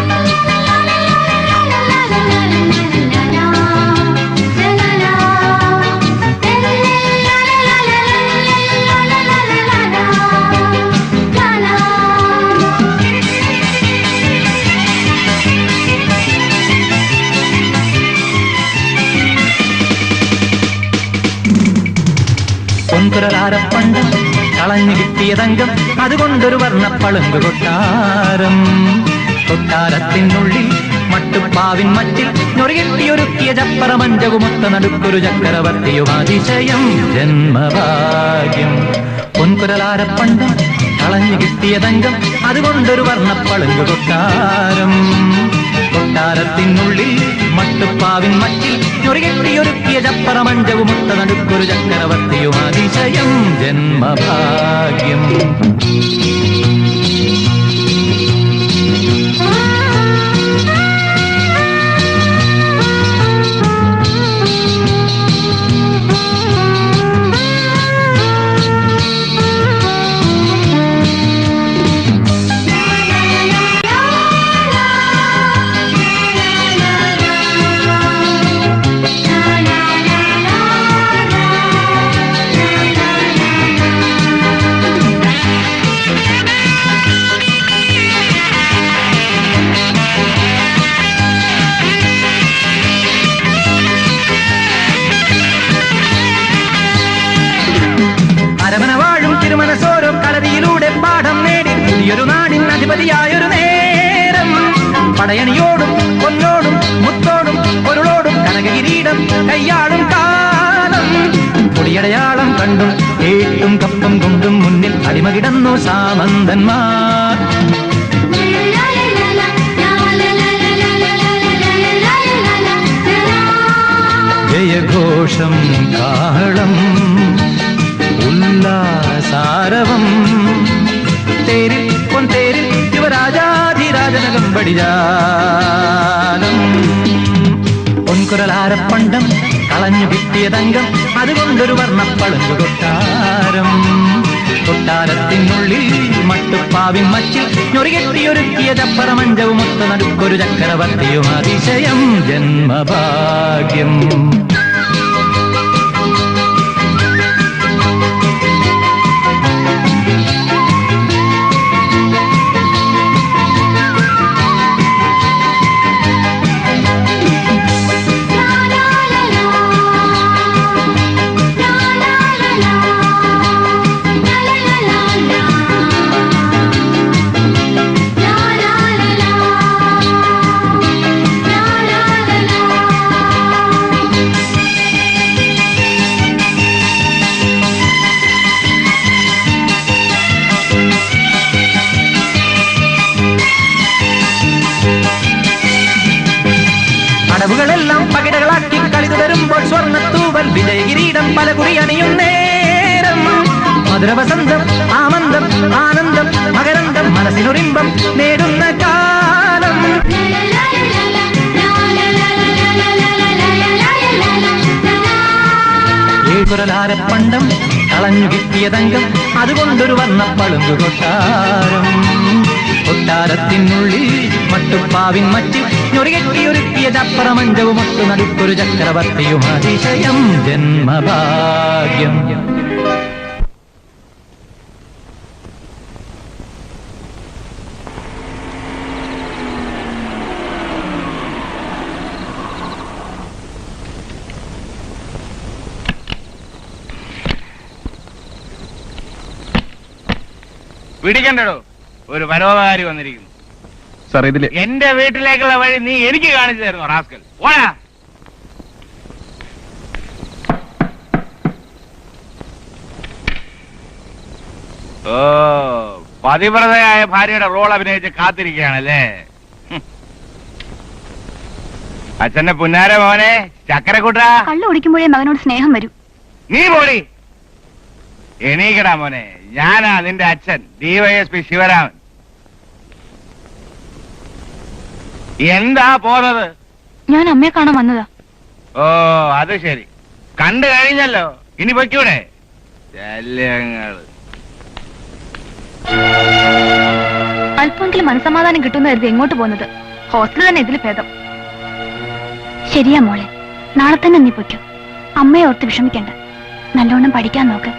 la la la la la la la la la la la la la പൊൻകുരലാരപ്പണ്ടം കളഞ്ഞു കിട്ടിയതങ്കം അതുകൊണ്ടൊരു വർണ്ണപ്പളുങ്ക് കൊട്ടാരം. കൊട്ടാരത്തിനുള്ളിൽ മട്ടുപ്പാവിൻ മറ്റിൽ ഞൊറിയെട്ടിയൊരുക്കിയ ചപ്പറമഞ്ചകുമൊത്ത നടുക്കൊരു ചക്രവർത്തിയും അതിശയം ജന്മഭാഗ്യം. പൊൻകുരലാരപ്പണ്ടം കളഞ്ഞു കിട്ടിയതങ്കം അതുകൊണ്ടൊരു വർണ്ണപ്പളുങ്ക് കൊട്ടാരം. കൊട്ടാരത്തിനുള്ളിൽ മട്ടുപ്പാവിൻ മറ്റിൽ ഞൊറിയെട്ടിയൊരുക്കിയ ചപ്പറമഞ്ചകുമൊത്ത നടുക്കൊരു ചക്രവർത്തിയും അതിശയം ജന്മഭാഗ്യം. അരമന വാഴും തിരുമനസോരം കളരിയിലൂടെ പാഠം നേടി പുതിയൊരു നാടിൻ അധിപതിയായൊരു നേരം. പടയണിയോടും പൊന്നോടും മുത്തോടും പൊരുളോടും കനകകിരീടം കയ്യാടും കാലം. പൊടിയടയാളം കണ്ടും കേട്ടും കപ്പം കൊണ്ടും മുന്നിൽ അടിമ കിടന്നു സാമന്തന്മാർ. ജയഘോഷം കാഹളം ഉല്ലാസാരവം തേരിൽ പൊൻതേരിൽ യുവരാജാധിരാജനകമ്പടിജാലം. പൊൻകുരലാരപ്പണ്ടം കളഞ്ഞു കിട്ടിയതങ്കം അതുകൊണ്ടൊരു വർണ്ണപ്പളുങ്ക് കൊട്ടാരം. കൊട്ടാരത്തിനുള്ളിൽ മട്ടുപ്പാവിൻ മച്ചിൽ ഞൊറിയെട്ടിയൊരുക്കിയ ചപ്പറമഞ്ചവുമൊത്ത നടുക്കൊരു ചക്രവർത്തിയും അതിശയം ജന്മഭാഗ്യം. അടവുകളെല്ലാം പകിടകളാക്കി കളി തുടരുമ്പോൾ സ്വർണ്ണത്തൂവൽ വിജയകിരീടം പലകുറി അണിയും നേരം. മധുരവസന്തം ആമന്തം ആനന്ദം മകരന്തം മനസ്സിനുറിമ്പം നേടുന്ന കാലം. ഏകുരലാരപ്പണ്ടം കളഞ്ഞു കിട്ടിയതങ്കം അതുകൊണ്ടൊരു വർണ്ണപ്പളുങ്ക് കൊട്ടാരം. കൊട്ടാരത്തിനുള്ളിൽ മട്ടുപ്പാവിൻ മറ്റിൽ ഞൊറിയെട്ടിയൊരുക്കിയ ചപ്പറമഞ്ചവുമൊത്തു നടുക്കൊരു ചക്രവർത്തിയും അതിശയം ജന്മഭാഗ്യം. പിടിക്കണ്ടോ, ഒരു പരോപകാരി വന്നിരിക്കുന്നു. സാർ ഇതില് എന്റെ വീട്ടിലേക്കുള്ള വഴി നീ എനിക്ക് കാണിച്ചു തരുന്നു റാസ്കൽ. ഓടാ. ഓ, പതിവ്രതയായ ഭാര്യയുടെ റോൾ അഭിനയിച്ച് കാത്തിരിക്കുകയാണല്ലേ. അച്ഛന്റെ പുന്നാര മോനെ ചക്കരക്കൂട്ടാ. കള്ളു കുടിക്കുമ്പോഴേ മകനോട് സ്നേഹം വരും. നീ പോടി. എണീക്കടാ മോനെ, ഞാനാ നിന്റെ അച്ഛൻ DYSP ശിവരാമൻ. എന്താ പോന്നത്? ഞാൻ അമ്മയെ കാണാൻ വന്നതാ. ഓ, അത് ശരി. കണ്ടു കഴിഞ്ഞല്ലോ, ഇനി പൊയ്ക്കൂടെ? ശല്യങ്ങള്. അല്പമെങ്കിലും മനസമാധാനം കിട്ടുന്ന കരുതി എങ്ങോട്ട് പോകുന്നത്? ഹോസ്റ്റൽ തന്നെ ഇതിൽ ഭേദം. ശരിയാ മോളെ, നാളെ തന്നെ നീ പൊയ്ക്കോ. അമ്മയെ ഓർത്ത് വിഷമിക്കണ്ട, നല്ലോണം പഠിക്കാൻ നോക്ക്.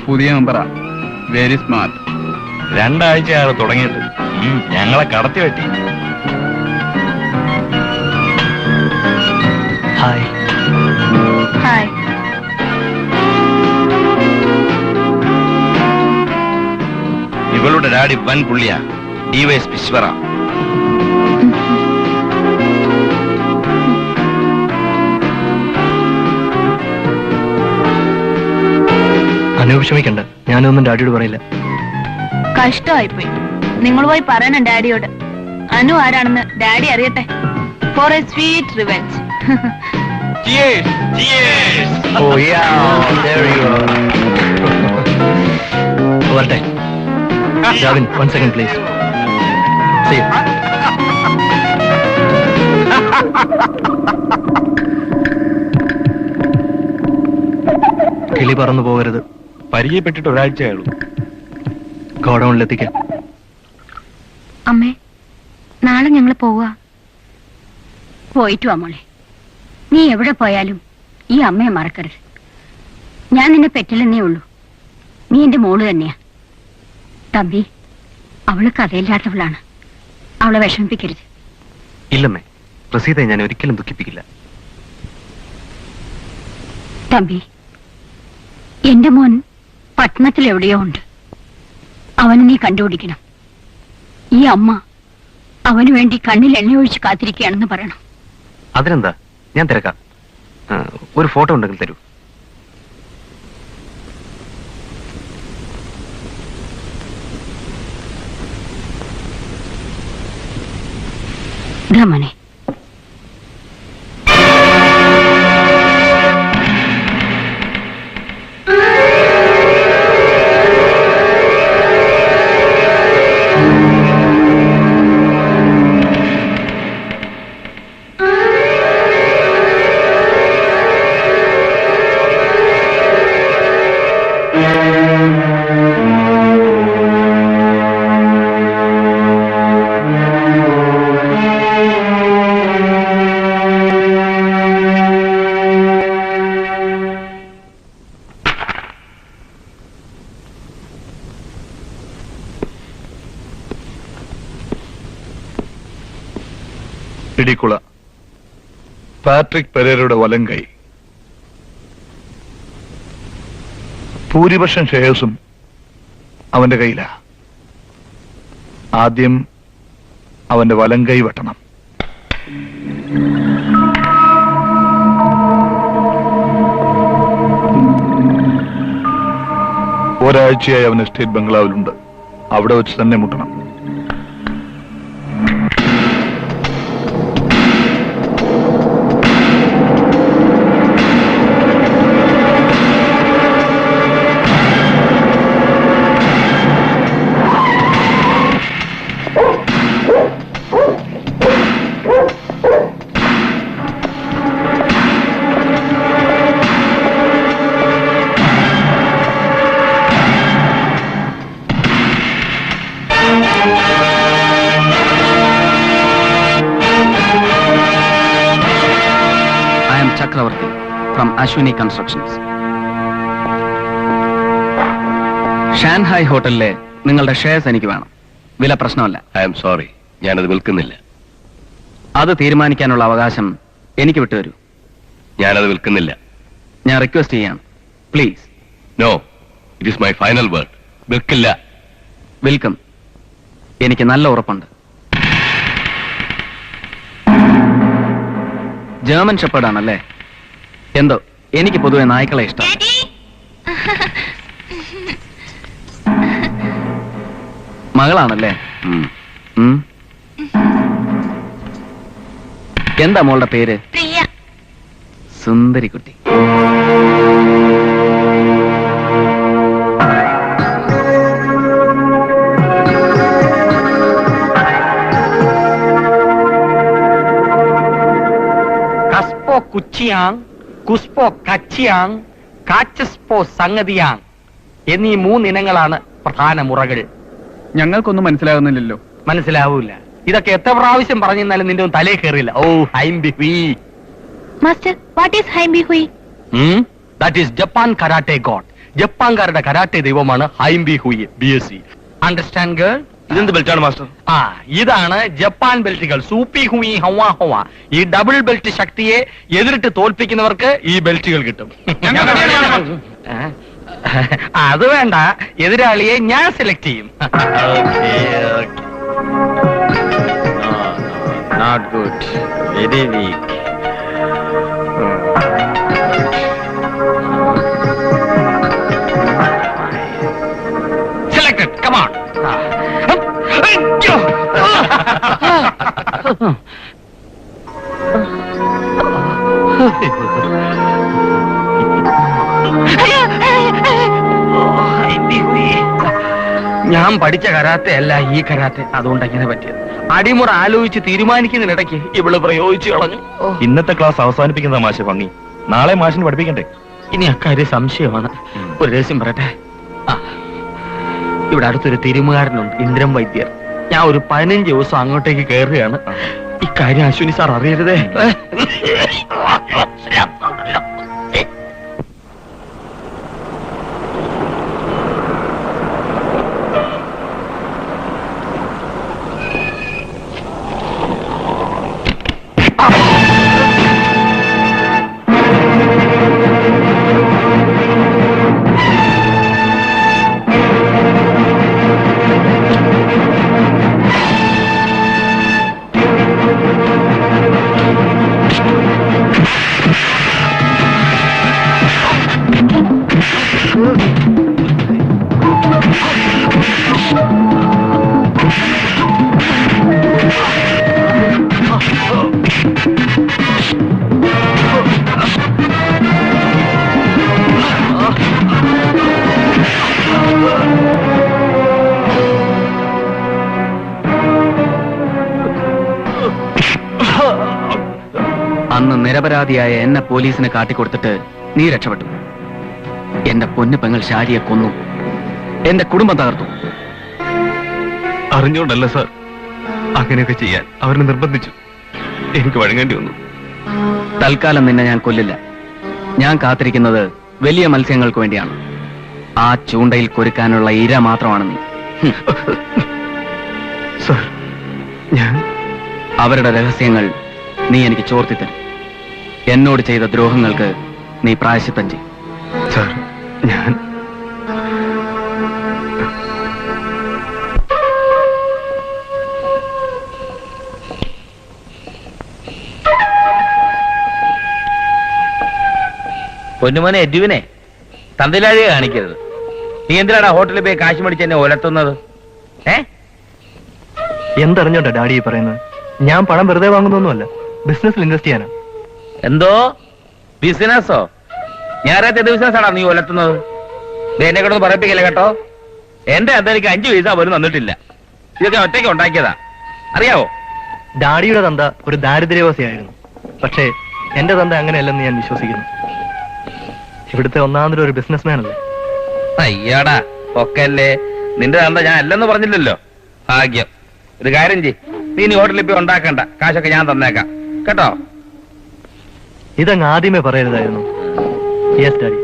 പുതിയ മെമ്പറാ, വെരി സ്മാർട്ട്. 2 ആഴ്ചയാണ് തുടങ്ങിയിട്ട്. ഞങ്ങളെ കടത്തി വെട്ടി. ഹായ്. ഹായ്. ഇവളുടെ ഡാഡി വൻ പുള്ളിയാ, ഡിവൈഎസ്പി ശിവറ. അനൂപ് ക്ഷമിക്കണ്ട, ഞാനൊന്നും ഡാഡിയോട് പറയില്ല. കഷ്ടമായിപ്പോയി. നിങ്ങൾ പോയി പറയണം ഡാഡിയോട്. അനു ആരാണെന്ന് ഡാഡി അറിയട്ടെ. For a sweet revenge. Oh yeah, there you go. വരട്ടെ. രാവിൻ, 1 second please. See you. കിളി പറന്നു പോകരുത്. പരിചയപ്പെട്ടിട്ട് 1 ആഴ്ചയുള്ളൂ. ഗോഡൌണിലെത്തിക്കാം. അമ്മേ, നാളെ ഞങ്ങൾ പോവാ. പോയിട്ട് വാ മോളെ. നീ എവിടെ പോയാലും ഈ അമ്മയെ മറക്കരുത്. ഞാൻ നിന്നെ പെറ്റില്ലെന്നേ ഉള്ളൂ. നീ എന്റെ മോള് തന്നെയാ. തമ്പി, അവള് കഥയില്ലാത്തവളാണ്. അവളെ വിഷമിപ്പിക്കരുത്. ഇല്ലമ്മേ, പ്രസീതയെ ഞാൻ ഒരിക്കലും ദുഃഖിപ്പിക്കില്ല. തമ്പി, എന്റെ മോൻ പട്ടണത്തിൽ എവിടെയോ ഉണ്ട്. അവന് നീ കണ്ടുപിടിക്കണം. ഈ അമ്മ അവന് വേണ്ടി കണ്ണിൽ എണ്ണ ഒഴിച്ച് കാത്തിരിക്കുകയാണെന്ന് പറയണം. അതിനെന്താ, ഞാൻ തിരക്കാം. ഒരു ഫോട്ടോ ഉണ്ടെങ്കിൽ തരൂ. മോനെ, ഇടിക്കുള പാട്രിക് പെരേരയുടെ വലങ്കൈ. ഭൂരിപക്ഷം ഷെയർസും അവന്റെ കയ്യിലാ. ആദ്യം അവന്റെ വലങ്കൈ വെട്ടണം. ഒരാഴ്ചയായി അവൻ എസ്റ്റേറ്റ് ബംഗ്ലാവിലുണ്ട്. അവിടെ വെച്ച് തന്നെ മുട്ടണം. ചക്രവർത്തി ഫ്രം അശ്വിനി കൺസ്ട്രക്ഷൻസ്. ഷാൻഹായ് ഹോട്ടലിലെ നിങ്ങളുടെ ഷെയർസ് എനിക്ക് വേണം. വില പ്രശ്നമല്ല. ഐ എം സോറി, ഞാനത് വിൽക്കുന്നില്ല. അത് തീരുമാനിക്കാനുള്ള അവകാശം എനിക്ക് വിട്ടുതരൂ. ഞാനത് വിൽക്കുന്നില്ല. ഞാൻ റിക്വസ്റ്റ് ചെയ്യാണ്, please. No, it is my final word. വിൽക്കില്ല. വിൽക്കും. എനിക്ക് നല്ല ഉറപ്പുണ്ട്. ജർമ്മൻ ഷെപ്പേർഡാണല്ലേ? എന്തോ എനിക്ക് പൊതുവെ നായ്ക്കളെ ഇഷ്ടം. മകളാണല്ലേ? എന്താ മോളുടെ പേര്? സുന്ദരിക്കുട്ടി. കുച്ചിയാങ്, കുസ്പോ കച്ചിയാങ്, കാച്ചസ്പോ സംഗതിയാങ് എന്നീ 3 ഇനങ്ങളാണ് പ്രധാന മുറകൾ. ഞങ്ങൾക്കൊന്നും മനസ്സിലാകുന്നില്ലല്ലോ. മനസ്സിലാവൂല. ഇതൊക്കെ എത്ര പ്രാവശ്യം പറഞ്ഞാലും നിന്റെ ഒന്നും തലേ കയറില്ല. ഓ, ഹൈംബിഹുയി. മാസ്റ്റർ, വാട്ട് ഈസ് ഹൈംബിഹുയി? That is Japan karate god. ജപ്പാൻകാരുടെ കരാട്ടെ ദൈവമാണ് ഹൈംബി ഹുയി BSc. Understand girl? ഇതെന്ത് ബെൽറ്റാണ് മാസ്റ്റർ? ആ, ഇതാണ് ജപ്പാൻ ബെൽറ്റുകൾ. സൂപ്പി ഹുയി ഹവാ ഹവാ. ഈ ഡബിൾ ബെൽറ്റ് ശക്തിയെ എതിരിട്ട് തോൽപ്പിക്കുന്നവർക്ക് ഈ ബെൽറ്റുകൾ കിട്ടും. അത് വേണ്ട, എതിരാളിയെ ഞാൻ സെലക്ട് ചെയ്യും. Not good, very weak. Selected, come on. ഞാൻ പഠിച്ച കരാത്തെ അല്ല ഈ കരാത്തെ, അതുകൊണ്ട് എങ്ങനെ പറ്റിയത്? അടിമുറ ആലോചിച്ച് തീരുമാനിക്കുന്നതിനിടയ്ക്ക് ഇവള് പ്രയോഗിച്ചു കളഞ്ഞു. ഇന്നത്തെ ക്ലാസ് അവസാനിപ്പിക്കുന്ന മാഷ് ഭംഗി. നാളെ മാഷിന് പഠിപ്പിക്കണ്ടേ? ഇനി അക്കാര്യം സംശയമാണ്. ഒരു രഹസ്യം പറയട്ടെ. ആ, ഇവിടെ അടുത്തൊരു തിരുമുകാരനുണ്ട്, ഇന്ദ്രൻ വൈദ്യർ. ഞാൻ ഒരു 15 ദിവസം അങ്ങോട്ടേക്ക് കയറുകയാണ്. ഇക്കാര്യം അശ്വിനി സാർ അറിയരുതേ. അന്ന് നിരപരാധിയായ എന്നെ പോലീസിന് കാട്ടിക്കൊടുത്തിട്ട് നീ രക്ഷപ്പെട്ടു. എന്റെ പൊന്നു പെങ്ങൾ ശാരിയെ കൊന്നു, എന്റെ കുടുംബം തകർത്തു. അറിഞ്ഞോണ്ടല്ല സാർ, അങ്ങനെയൊക്കെ ചെയ്യാൻ അവരെ നിർബന്ധിച്ചു. എനിക്ക് വഴങ്ങേണ്ടി വന്നു. തൽക്കാലം നിന്നെ ഞാൻ കൊല്ലില്ല. ഞാൻ കാത്തിരിക്കുന്നത് വലിയ മത്സ്യങ്ങൾക്ക് വേണ്ടിയാണ്. ആ ചൂണ്ടയിൽ കൊരുക്കാനുള്ള ഇര മാത്രമാണ് നീ. സാർ, ഞാൻ അവരുടെ രഹസ്യങ്ങൾ നീ എനിക്ക് ചോർത്തിത്തരും. എന്നോട് ചെയ്ത ദ്രോഹങ്ങൾക്ക് നീ പ്രായശ്ചിത്തം ചെയ്യും. സാർ, ഞാൻ പൊന്നുമോനെ എഡ്യുവിനെ തന്തയിലാഴിയെ കാണിക്കരുത്. നീ എന്തിനാണ് ഹോട്ടലിൽ പോയി കാശ് മേടിച്ച് എന്നെ ഒലത്തുന്നത്? എന്തറിഞ്ഞോട്ടാ ഡാഡി പറയുന്നത്? ഞാൻ പണം വെറുതെ വാങ്ങുന്നൊന്നുമല്ല, ബിസിനസ്സിൽ ഇൻവെസ്റ്റ് ചെയ്യാനാ. എന്തോ ബിസിനസ്സോ? ഞായറാഴ്ച എന്ത് ബിസിനസ്സാണോ നീ ഒലത്തുന്നത്? എന്നെ കൊണ്ടൊന്നും പറയിപ്പിക്കില്ല കേട്ടോ. എന്റെ അത് എനിക്ക് 5 പൈസ പോലും തന്നിട്ടില്ല. ഇതൊക്കെ ഒറ്റയ്ക്ക് ഉണ്ടാക്കിയതാ, അറിയാവോ? ഡാഡിയുടെ തന്ത ഒരു ദാരിദ്ര്യവാസിയായിരുന്നു. പക്ഷേ എന്റെ തന്ത അങ്ങനെയല്ലെന്ന് ഞാൻ വിശ്വസിക്കുന്നു. ഇവിടുത്തെ ഒന്നാമതൊരു ഒരു ബിസിനസ്മാൻ അല്ലേ. അയ്യാടാ ഒക്കെ അല്ലേ. നിന്റെ തന്ത ഞാൻ അല്ലെന്ന് പറഞ്ഞില്ലല്ലോ. ഭാഗ്യം. ഒരു കാര്യം ചെയ്യ്, നീ ഇനി ഹോട്ടലിൽ പോയി ഉണ്ടാക്കണ്ട. കാശൊക്കെ ഞാൻ തന്നേക്കാം കേട്ടോ. ഇതങ്ങ് ആദ്യമേ പറയരുതായിരുന്നു. Yes daddy.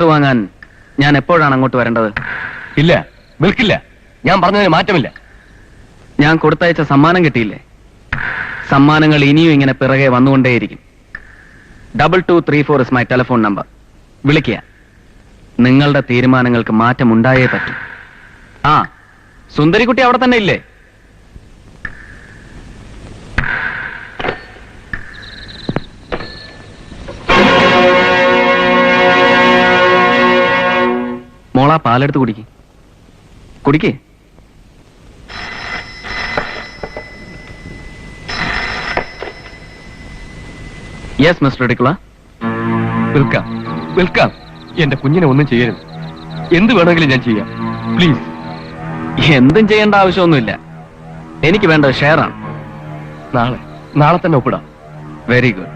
ഷെയർ വാങ്ങാൻ ഞാൻ എപ്പോഴാണ് അങ്ങോട്ട് വരേണ്ടത്? ഇല്ല, വിൽക്കില്ല. ഞാൻ പറഞ്ഞതിന് മാറ്റമില്ല. ഞാൻ കൊടുത്തയച്ച സമ്മാനം കിട്ടിയില്ലേ? സമ്മാനങ്ങൾ ഇനിയും ഇങ്ങനെ പിറകെ വന്നുകൊണ്ടേയിരിക്കും. 2234 ഇസ് മൈ ടെലിഫോൺ നമ്പർ. വിളിക്കുക. നിങ്ങളുടെ തീരുമാനങ്ങൾക്ക് മാറ്റമുണ്ടായേ പറ്റൂ. ആ, സുന്ദരിക്കുട്ടി അവിടെ തന്നെ ഇല്ലേ? മോളാ പാലെടുത്ത് കുടിക്ക്. കുടിക്കേ. Yes mister Dikkula. വിൽക്കാം, വിൽക്കാം. എന്റെ കുഞ്ഞിനെ ഒന്നും ചെയ്യരുത്. എന്ത് വേണമെങ്കിലും ഞാൻ ചെയ്യാം. പ്ലീസ്. എന്തും ചെയ്യേണ്ട ആവശ്യമൊന്നുമില്ല. എനിക്ക് വേണ്ടത് ഷെയറാണ്. നാളെ തന്നെ ഒപ്പിടാം. Very good.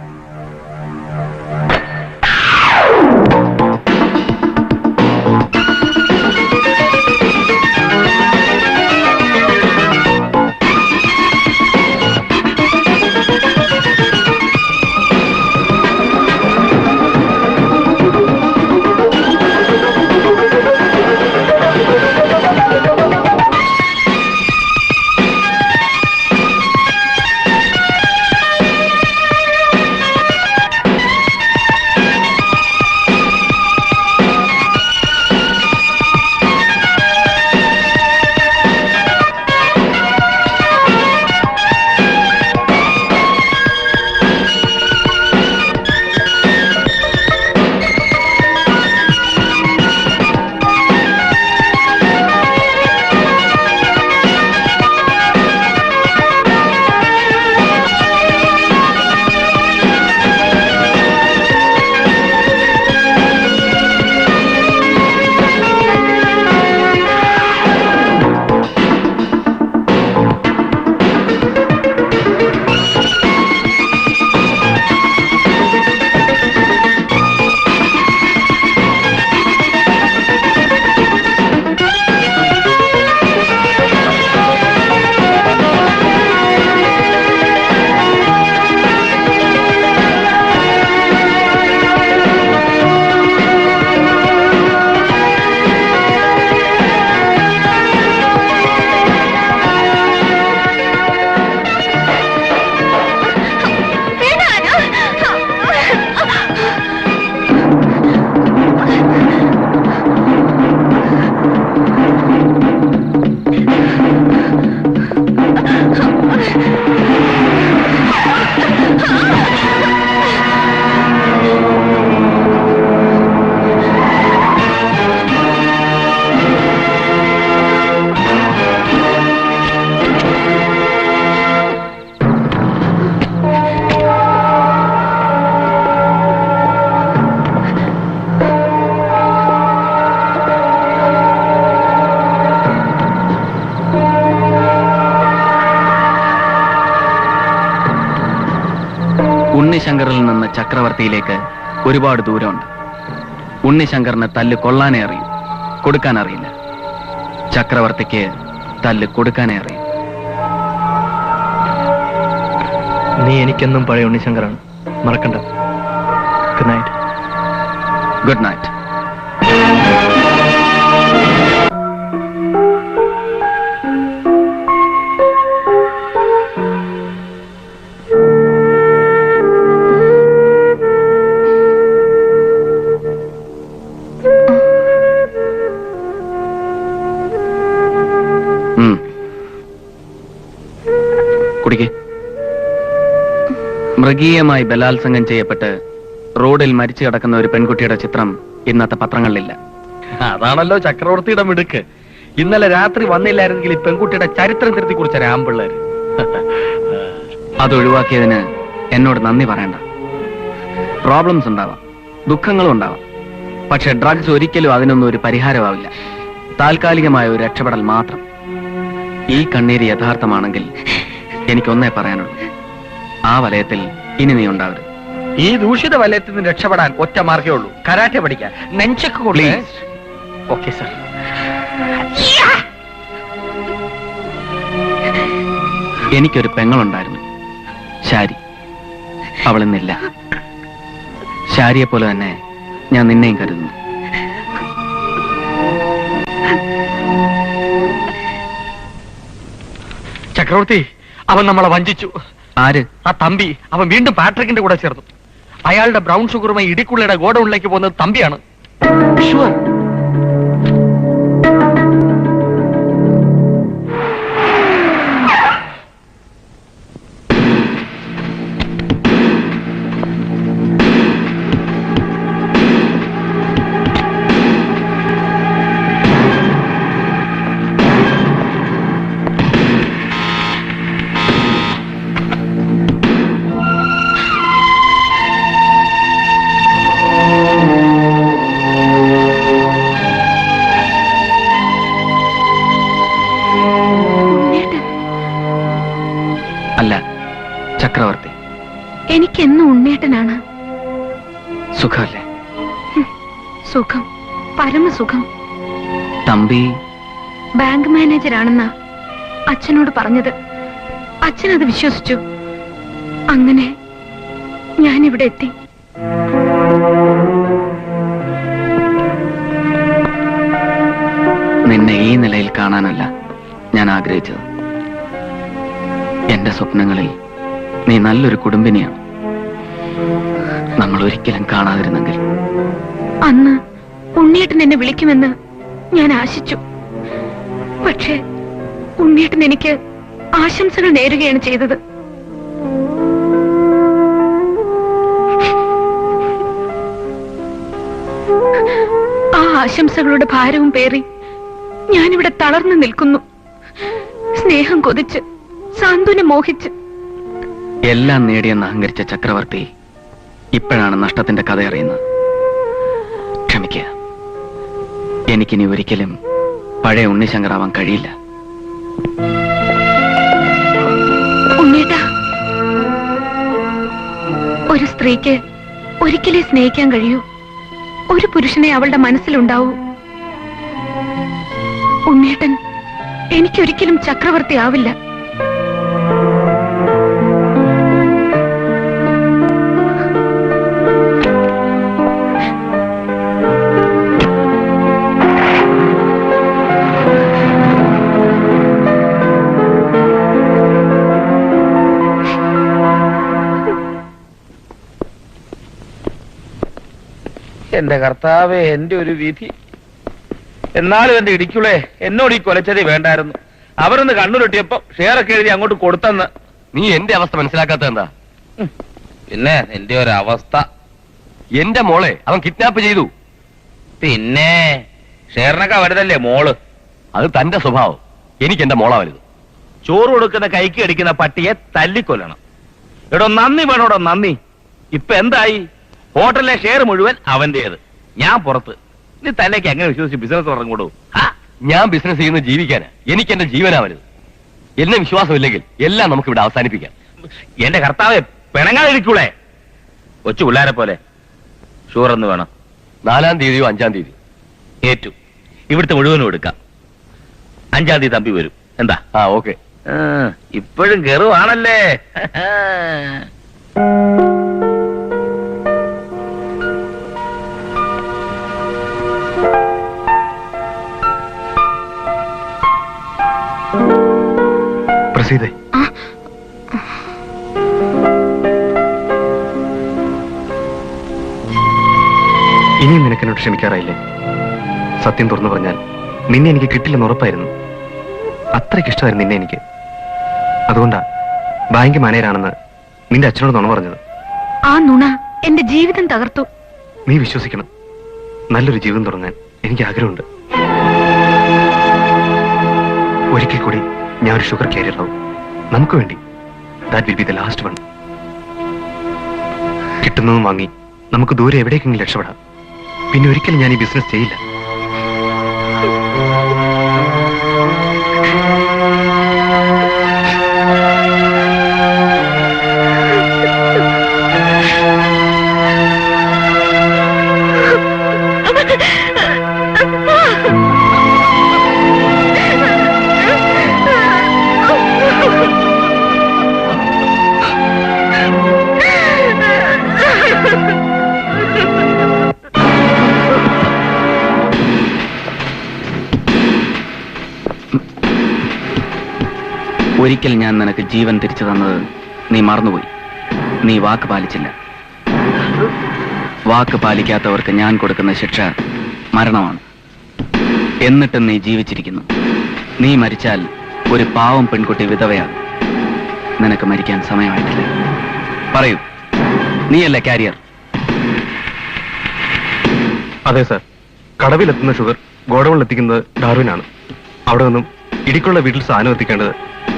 ഉണ്ണിശങ്കറിൽ നിന്ന് ചക്രവർത്തിയിലേക്ക് ഒരുപാട് ദൂരമുണ്ട്. ഉണ്ണിശങ്കറിന് തല്ല് കൊള്ളാനേ അറിയൂ, കൊടുക്കാൻ അറിയില്ല. ചക്രവർത്തിക്ക് തല്ല് കൊടുക്കാനേ അറിയൂ. നീ എനിക്കെന്നും പഴയ ഉണ്ണിശങ്കറാണ്, മറക്കണ്ട. Good night. Good night. കുടിക്കേ. മൃഗീയമായി ബലാത്സംഗം ചെയ്യപ്പെട്ട് റോഡിൽ മരിച്ചു കിടക്കുന്ന ഒരു പെൺകുട്ടിയുടെ ചിത്രം ഇന്നത്തെ പത്രങ്ങളിലില്ല. അതാണല്ലോ ചക്രവർത്തിയുടെ മിടുക്ക്. ഇന്നലെ രാത്രി വന്നില്ലായിരുന്നെങ്കിൽ ഈ പെൺകുട്ടിയുടെ ചരിത്രം തിരുത്തി കുറിച്ച രാമ്പിള്ളേര്. അതൊഴിവാക്കിയതിന് എന്നോട് നന്ദി പറയണ്ട. പ്രോബ്ലംസ് ഉണ്ടാവാം, ദുഃഖങ്ങളും ഉണ്ടാവാം. പക്ഷെ ഡ്രഗ്സ് ഒരിക്കലും അതിനൊന്നും ഒരു പരിഹാരമാവില്ല. താൽക്കാലികമായ ഒരു രക്ഷപ്പെടൽ മാത്രം. ഈ കണ്ണീര് യഥാർത്ഥമാണെങ്കിൽ എനിക്കൊന്നേ പറയാനുള്ളൂ, ആ വലയത്തിൽ ഇനി നീ ഉണ്ടാവരുത്. ഈ ദൂഷിത വലയത്തിൽ നിന്ന് രക്ഷപ്പെടാൻ ഒറ്റ മാർഗേ ഉള്ളൂ, കരാട്ടെ പഠിക്കാൻ. നെഞ്ചക്ക് കൊള്ളേ. Okay sir. എനിക്കൊരു പെങ്ങളുണ്ടായിരുന്നു, ശാരി. അവൾ ഇന്നില്ല. ശാരിയെ പോലെ തന്നെ ഞാൻ നിന്നെയും കരുതുന്നു. ചക്രവർത്തി, അവൻ നമ്മളെ വഞ്ചിച്ചു. ആര്? ആ തമ്പി. അവൻ വീണ്ടും പാട്രിക്കിന്റെ കൂടെ ചേർന്നു. അയാളുടെ ബ്രൗൺ ഷുഗറുമായി ഇടിക്കുള്ളിയുടെ ഗോഡൌണിലേക്ക് പോകുന്നത് തമ്പിയാണ്. ഷുവർ. അല്ല, ചക്രവർത്തി. എനിക്കെന്നും ഉണ്ണേട്ടനാണ്. സുഖമല്ലേ? സുഖം, പരമസുഖം. തമ്പി ബാങ്ക് മാനേജരാണെന്നാ അച്ഛനോട് പറഞ്ഞത്. അച്ഛനത് വിശ്വസിച്ചു. അങ്ങനെ ഞാനിവിടെ എത്തി. നിന്നെ ഈ നിലയിൽ കാണാനല്ല ഞാൻ ആഗ്രഹിച്ചത്. എന്റെ സ്വപ്നങ്ങളിൽ നീ നല്ലൊരു കുടുംബിനിയാണ്. നമ്മൾ ഒരിക്കലും കാണാതിരുന്നെങ്കിൽ. അന്ന് ഉണ്ണിയേട്ടൻ എന്നെ വിളിക്കുമെന്ന് ഞാൻ ആശിച്ചു. പക്ഷേ ഉണ്ണിയേട്ടൻ എനിക്ക് ആശംസകൾ നേരുകയാണ് ചെയ്തത്. ആ ആശംസകളുടെ ഭാരവും പേറി ഞാനിവിടെ തളർന്നു നിൽക്കുന്നു. സ്നേഹം കൊതിച്ച്, സാന്ത്വനം മോഹിച്ച്. എല്ലാം നേടിയെന്ന് അഹങ്കരിച്ച ചക്രവർത്തി ഇപ്പോഴാണ് നഷ്ടത്തിന്റെ കഥ അറിയുന്നത്. ക്ഷമിക്കുക. എനിക്കിനി ഒരിക്കലും പഴയ ഉണ്ണിശങ്കറാവാൻ കഴിയില്ല. ഉണ്ണേട്ടാ, ഒരു സ്ത്രീക്ക് ഒരിക്കലേ സ്നേഹിക്കാൻ കഴിയൂ. ഒരു പുരുഷനെ അവളുടെ മനസ്സിലുണ്ടാവൂ. ഉണ്ണേട്ടൻ എനിക്കൊരിക്കലും ചക്രവർത്തി ആവില്ല. എന്റെ കർത്താവേ, എന്റെ ഒരു വിധി. എന്നാലും എന്റെ ഇടിക്കുളേ, എന്നോട് ഈ കൊലച്ചതി വേണ്ടായിരുന്നു. അവരൊന്ന് കണ്ണുരുട്ടിയപ്പോ ഷെയറൊക്കെ എഴുതി അങ്ങോട്ട് കൊടുത്തെന്ന്. നീ എന്റെ അവസ്ഥ മനസ്സിലാക്കാത്ത എന്താ? പിന്നെ എന്റെ ഒരു അവസ്ഥ. എന്റെ മോളെ അവൻ കിഡ്നാപ്പ് ചെയ്തു. പിന്നെ ഷെയറിനൊക്കെ വലുതല്ലേ മോള്. അത് തന്റെ സ്വഭാവം. എനിക്ക് എന്റെ മോളാ വലുത്. ചോറ് കൊടുക്കുന്ന കൈക്ക് അടിക്കുന്ന പട്ടിയെ തല്ലിക്കൊല്ലണം. എടോ നന്ദി വേണോടോ നന്ദി. ഇപ്പൊ എന്തായി? ഹോട്ടലിലെ ഷെയർ മുഴുവൻ അവന്റേത്, ഞാൻ പുറത്ത്. നീ തന്നേക്ക് എങ്ങനെ വിശ്വസിച്ച് ബിസിനസ് തുടങ്ങൂടൂ? ഞാൻ ബിസിനസ് ചെയ്യുന്ന ജീവിക്കാന്. എനിക്ക് എന്റെ ജീവനാ വലുത്. എന്നെ വിശ്വാസമില്ലെങ്കിൽ എല്ലാം നമുക്ക് ഇവിടെ അവസാനിപ്പിക്കാം. എന്റെ കർത്താവെ, പിണങ്ങാതിരിക്കൂളേ. കൊച്ചു പിള്ളേരെ പോലെ. ഷുവർ എന്ന് വേണം. 4-ാം തീയതിയോ 5-ാം തീയതി ഏറ്റു. ഇവിടുത്തെ മുഴുവനും എടുക്കാം. 5-ാം തീയതി തമ്പി വരും. എന്താ? ഓക്കെ. ഇപ്പോഴും കെറുവാണല്ലേ. പ്രസീതേ, ഇനിയും നിനക്കെന്നോട് ക്ഷമിക്കാറായില്ലേ? സത്യം തുറന്നു പറഞ്ഞാൽ നിന്നെ എനിക്ക് കിട്ടില്ലെന്ന് ഉറപ്പായിരുന്നു. അത്രയ്ക്ക് ഇഷ്ടമായിരുന്നു നിന്നെ എനിക്ക്. അതുകൊണ്ടാ ബാങ്ക് മാനേജരാണെന്ന് നിന്റെ അച്ഛനോട് നുണ പറഞ്ഞത്. ആ നുണ എന്റെ ജീവിതം തകർത്തു. നീ വിശ്വസിക്കണം, നല്ലൊരു ജീവിതം തുടങ്ങാൻ എനിക്ക് ആഗ്രഹമുണ്ട്. ഒരിക്കൽ കൂടി ഞാൻ ഒരു ഷുഗർ കാരിയർ ആവും. നമുക്ക് വേണ്ടി. That will be the last one. കിട്ടുന്നതും വാങ്ങി നമുക്ക് ദൂരെ എവിടേക്കെങ്കിലും രക്ഷപ്പെടാം. പിന്നെ ഒരിക്കലും ഞാൻ ഈ ബിസിനസ് ചെയ്യില്ല. ഒരിക്കൽ ഞാൻ നിനക്ക് ജീവൻ തിരിച്ചു തന്നത് നീ മറന്നുപോയി. നീ വാക്ക് പാലിച്ചില്ല. വാക്ക് പാലിക്കാത്തവർക്ക് ഞാൻ കൊടുക്കുന്ന ശിക്ഷ മരണമാണ്. എന്നിട്ടും നീ ജീവിച്ചിരിക്കുന്നു. നീ മരിച്ചാൽ ഒരു പാവം പെൺകുട്ടി വിധവയാകും. നിനക്ക് മരിക്കാൻ സമയമായിട്ടില്ല. പറയൂ, നീയല്ല കാരിയർ? അതെ സാർ, കടവിലെത്തുന്ന ഷുഗർ ഗോഡൌണിലെത്തിക്കുന്നത് ഡാർവിനാണ്. അവിടെ നിന്നും ഇടിക്കുള്ള വീട്ടിൽ സാധനം എത്തിക്കേണ്ടത്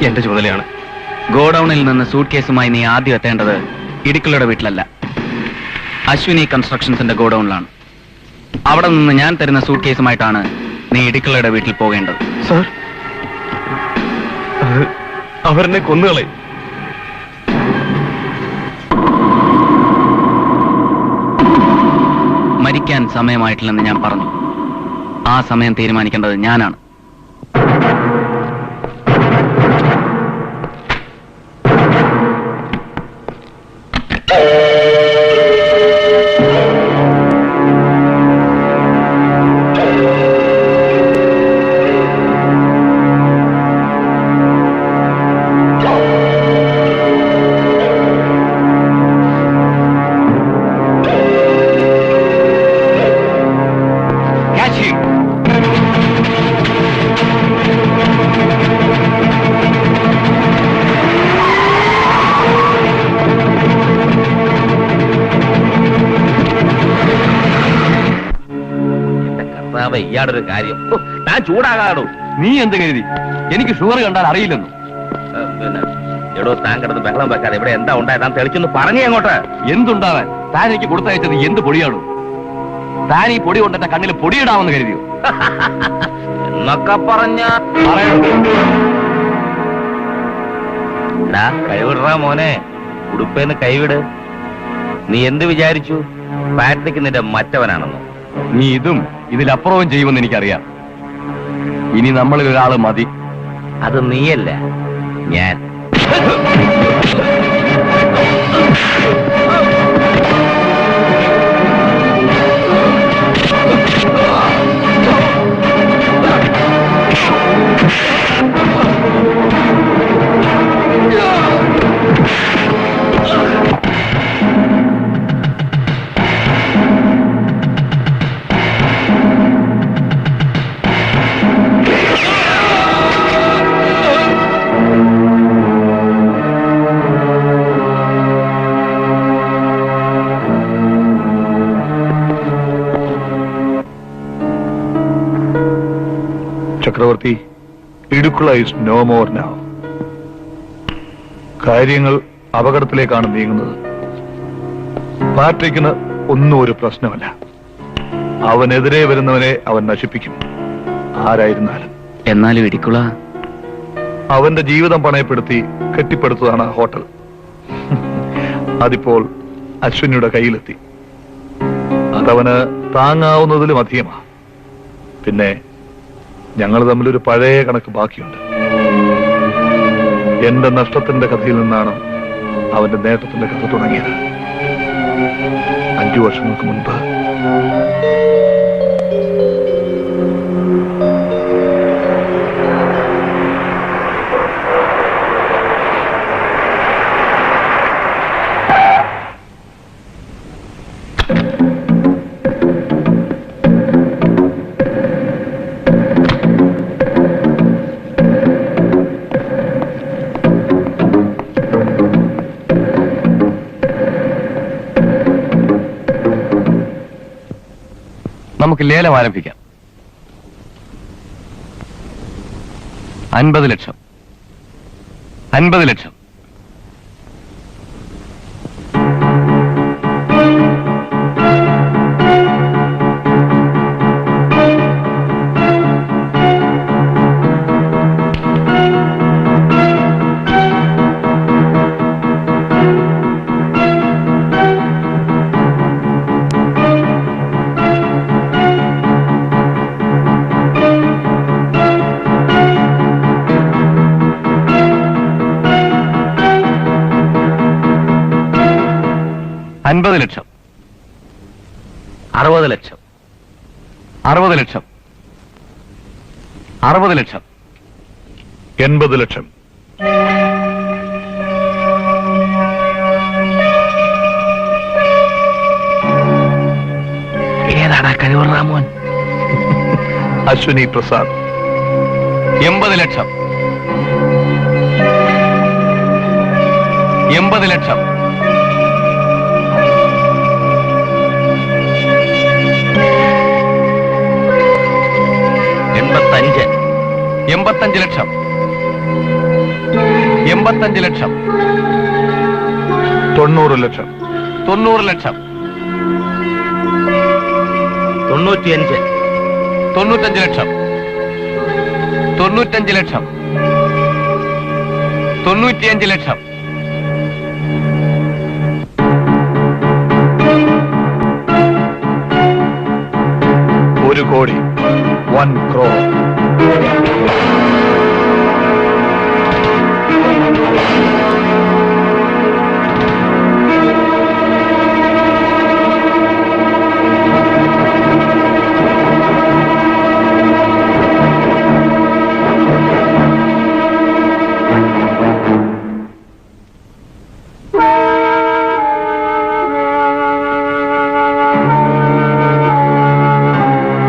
എന്റെ ചുമതലയാണ്. ഗോഡൌണിൽ നിന്ന് സൂട്ട് കേസുമായി നീ ആദ്യം എത്തേണ്ടത് ഇടിക്കുള്ളയുടെ വീട്ടിലല്ല, അശ്വിനി കൺസ്ട്രക്ഷൻസിന്റെ ഗോഡൌണിലാണ്. അവിടെ നിന്ന് ഞാൻ തരുന്ന സൂട്ട് കേസുമായിട്ടാണ് നീ ഇടിക്കുള്ളയുടെ വീട്ടിൽ പോകേണ്ടത്. സാർ, അവരെന്നെ കൊന്നുകളയും. മരിക്കാൻ സമയമായിട്ടില്ലെന്ന് ഞാൻ പറഞ്ഞു. ആ സമയം തീരുമാനിക്കേണ്ടത് ഞാനാണ്. ഇയാളൊരു കാര്യം, ഞാൻ ചൂടാകാടോ. നീ എന്ത് കരുതി? എനിക്ക് ഷുഗർ കണ്ടാൽ അറിയില്ലെന്നു. പിന്നെ എടോ, താൻ കിടന്ന് ബഹളം വെക്കാതെ ഇവിടെ എന്താ ഉണ്ടായത് താൻ തെളിച്ചൊന്ന് പറഞ്ഞേ അങ്ങോട്ട്. എന്തുണ്ടാവാൻ? താൻ എനിക്ക് കൊടുത്തയച്ചത് എന്ത് പൊടിയാണോ? താൻ ഈ പൊടി കൊണ്ടെന്റെ കണ്ണിൽ പൊടിയിടാമെന്ന് കരുതിയോ? എന്നൊക്കെ പറഞ്ഞ കഴിവിടറാ മോനെ, ഉടുപ്പേന്ന് കൈവിട്. നീ എന്ത് വിചാരിച്ചു പാട്രിക്ക് നിന്റെ മറ്റവനാണെന്നോ? നീ ഇതും ഇതിലപ്പുറവും ചെയ്യുമെന്ന് എനിക്കറിയാം. ഇനി നമ്മളിൽ ഒരാള് മതി. അത് നീയല്ല, ഞാൻ. ചക്രവർത്തി, Idicula is no more now. കാര്യങ്ങൾ അപകടത്തിലേക്കാണ് നീങ്ങുന്നത്. പാട്രിക്കിന് ഒന്നും ഒരു പ്രശ്നമല്ല. അവനെതിരെ വരുന്നവനെ അവൻ നശിപ്പിക്കും, ആരായിരുന്നാലും. എന്നാലും ഇടിക്കുള അവന്റെ ജീവിതം പണയപ്പെടുത്തി കെട്ടിപ്പടുത്തതാണ് ആ ഹോട്ടൽ. അതിപ്പോൾ അശ്വിനിയുടെ കയ്യിലെത്തി. അതവന് താങ്ങാവുന്നതിലും അധികമാണ്. പിന്നെ ഞങ്ങൾ തമ്മിലൊരു പഴയ കണക്ക് ബാക്കിയുണ്ട്. എന്റെ നഷ്ടത്തിന്റെ കഥയിൽ നിന്നാണ് അവന്റെ നേട്ടത്തിന്റെ കഥ തുടങ്ങിയത്. 5 വർഷങ്ങൾക്ക് മുൻപ് നമുക്ക് ലേലം ആരംഭിക്കാം. 50 ലക്ഷം. 50 ലക്ഷം. ലക്ഷം. 60 ലക്ഷം. 60 ലക്ഷം. 60 ലക്ഷം. 80 ലക്ഷം. ഏതാടാ കഴിവർ രാമോൻ? അശ്വിനി പ്രസാദ്. 80 ലക്ഷം. 80 ലക്ഷം. 85 ലക്ഷം. 85 ലക്ഷം. 90 ലക്ഷം. 90 ലക്ഷം. 95. 95 ലക്ഷം. 95 ലക്ഷം. 95 ലക്ഷം. 1 കോടി. 1 crore.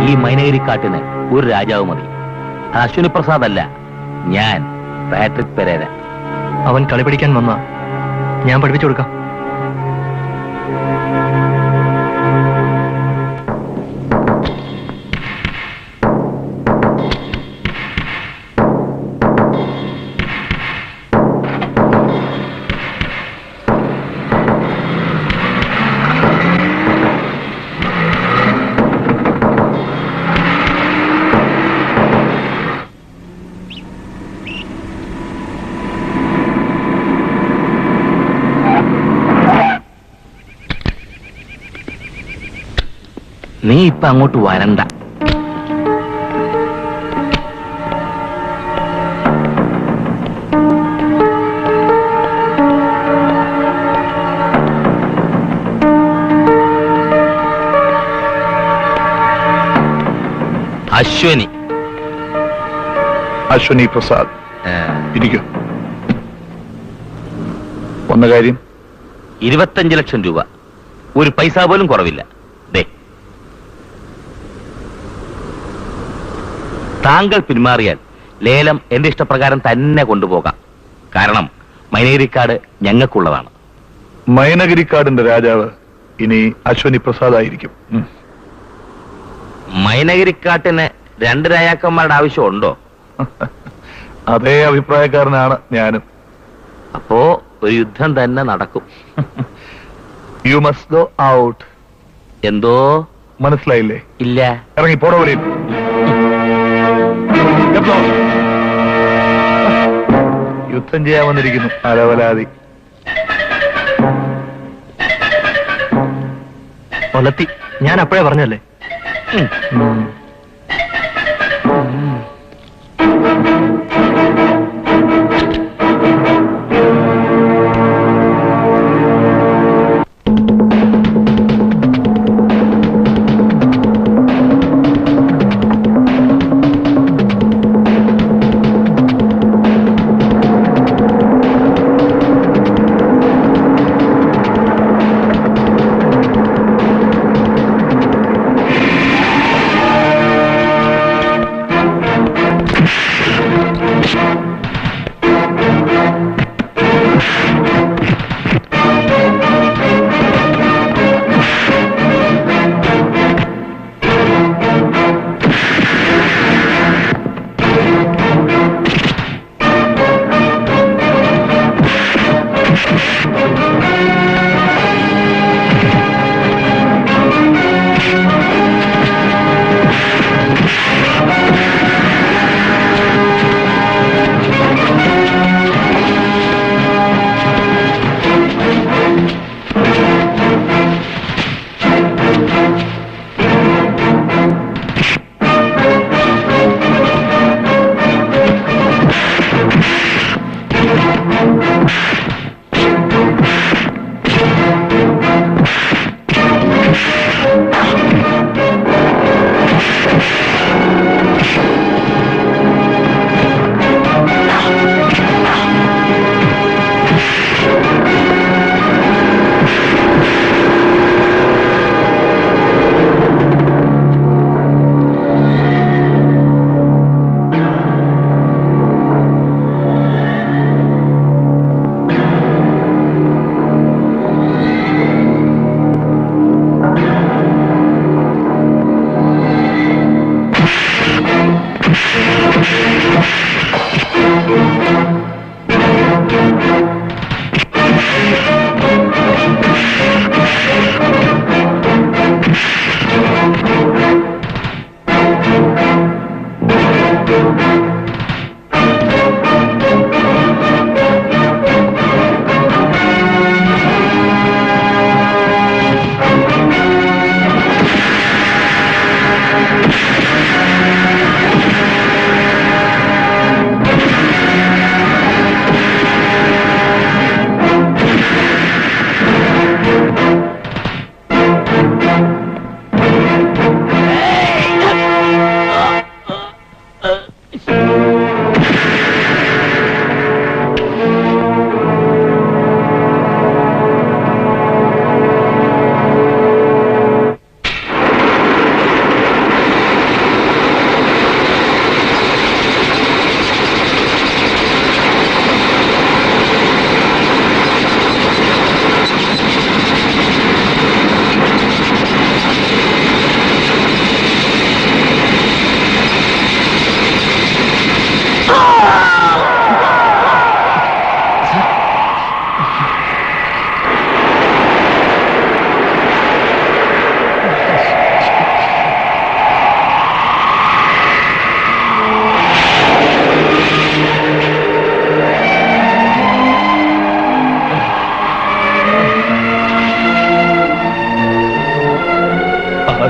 ഈ മൈനഗിരിക്കാട്ടിന് ഒരു രാജാവ് മതി. അത് അശ്വിനി പ്രസാദ് അല്ല, ഞാൻ പാട്രിക് പെരേര. അവൻ കളി പഠിക്കാൻ വന്ന ഞാൻ പഠിപ്പിച്ചു കൊടുക്കാം. നീ ഇപ്പൊ അങ്ങോട്ട് വരണ്ട. അശ്വനി. അശ്വിനി പ്രസാദ്. ആ, ഇരിക്കൂ. വന്ന കാര്യം 25 ലക്ഷം രൂപ. ഒരു പൈസ പോലും കുറവില്ല. ദേ, താങ്കൾ പിന്മാറിയാൽ ലേലം എന്റെ ഇഷ്ടപ്രകാരം തന്നെ കൊണ്ടുപോകാം. കാരണം മൈനഗിരിക്കാട് ഞങ്ങൾക്കുള്ളതാണ്. മൈനഗിരിക്കാടിന്റെ രാജാവ് ഇനി അശ്വിനി പ്രസാദ് ആയിരിക്കും. മൈനഗിരിക്കാട്ടിന് 2 രാജാക്കന്മാരുടെ ആവശ്യമുണ്ടോ? അതേ അഭിപ്രായക്കാരനാണ് ഞാനും. അപ്പോ ഒരു യുദ്ധം തന്നെ നടക്കും. You must go out. എന്തോ മനസ്സിലായില്ലേ? ഇല്ല. ഇറങ്ങി പോട വെളിയിൽ. യുദ്ധം ചെയ്യാൻ വന്നിരിക്കുന്നു അലവലാതി. ഒലത്തി, ഞാൻ അപ്പോഴേ പറഞ്ഞല്ലേ.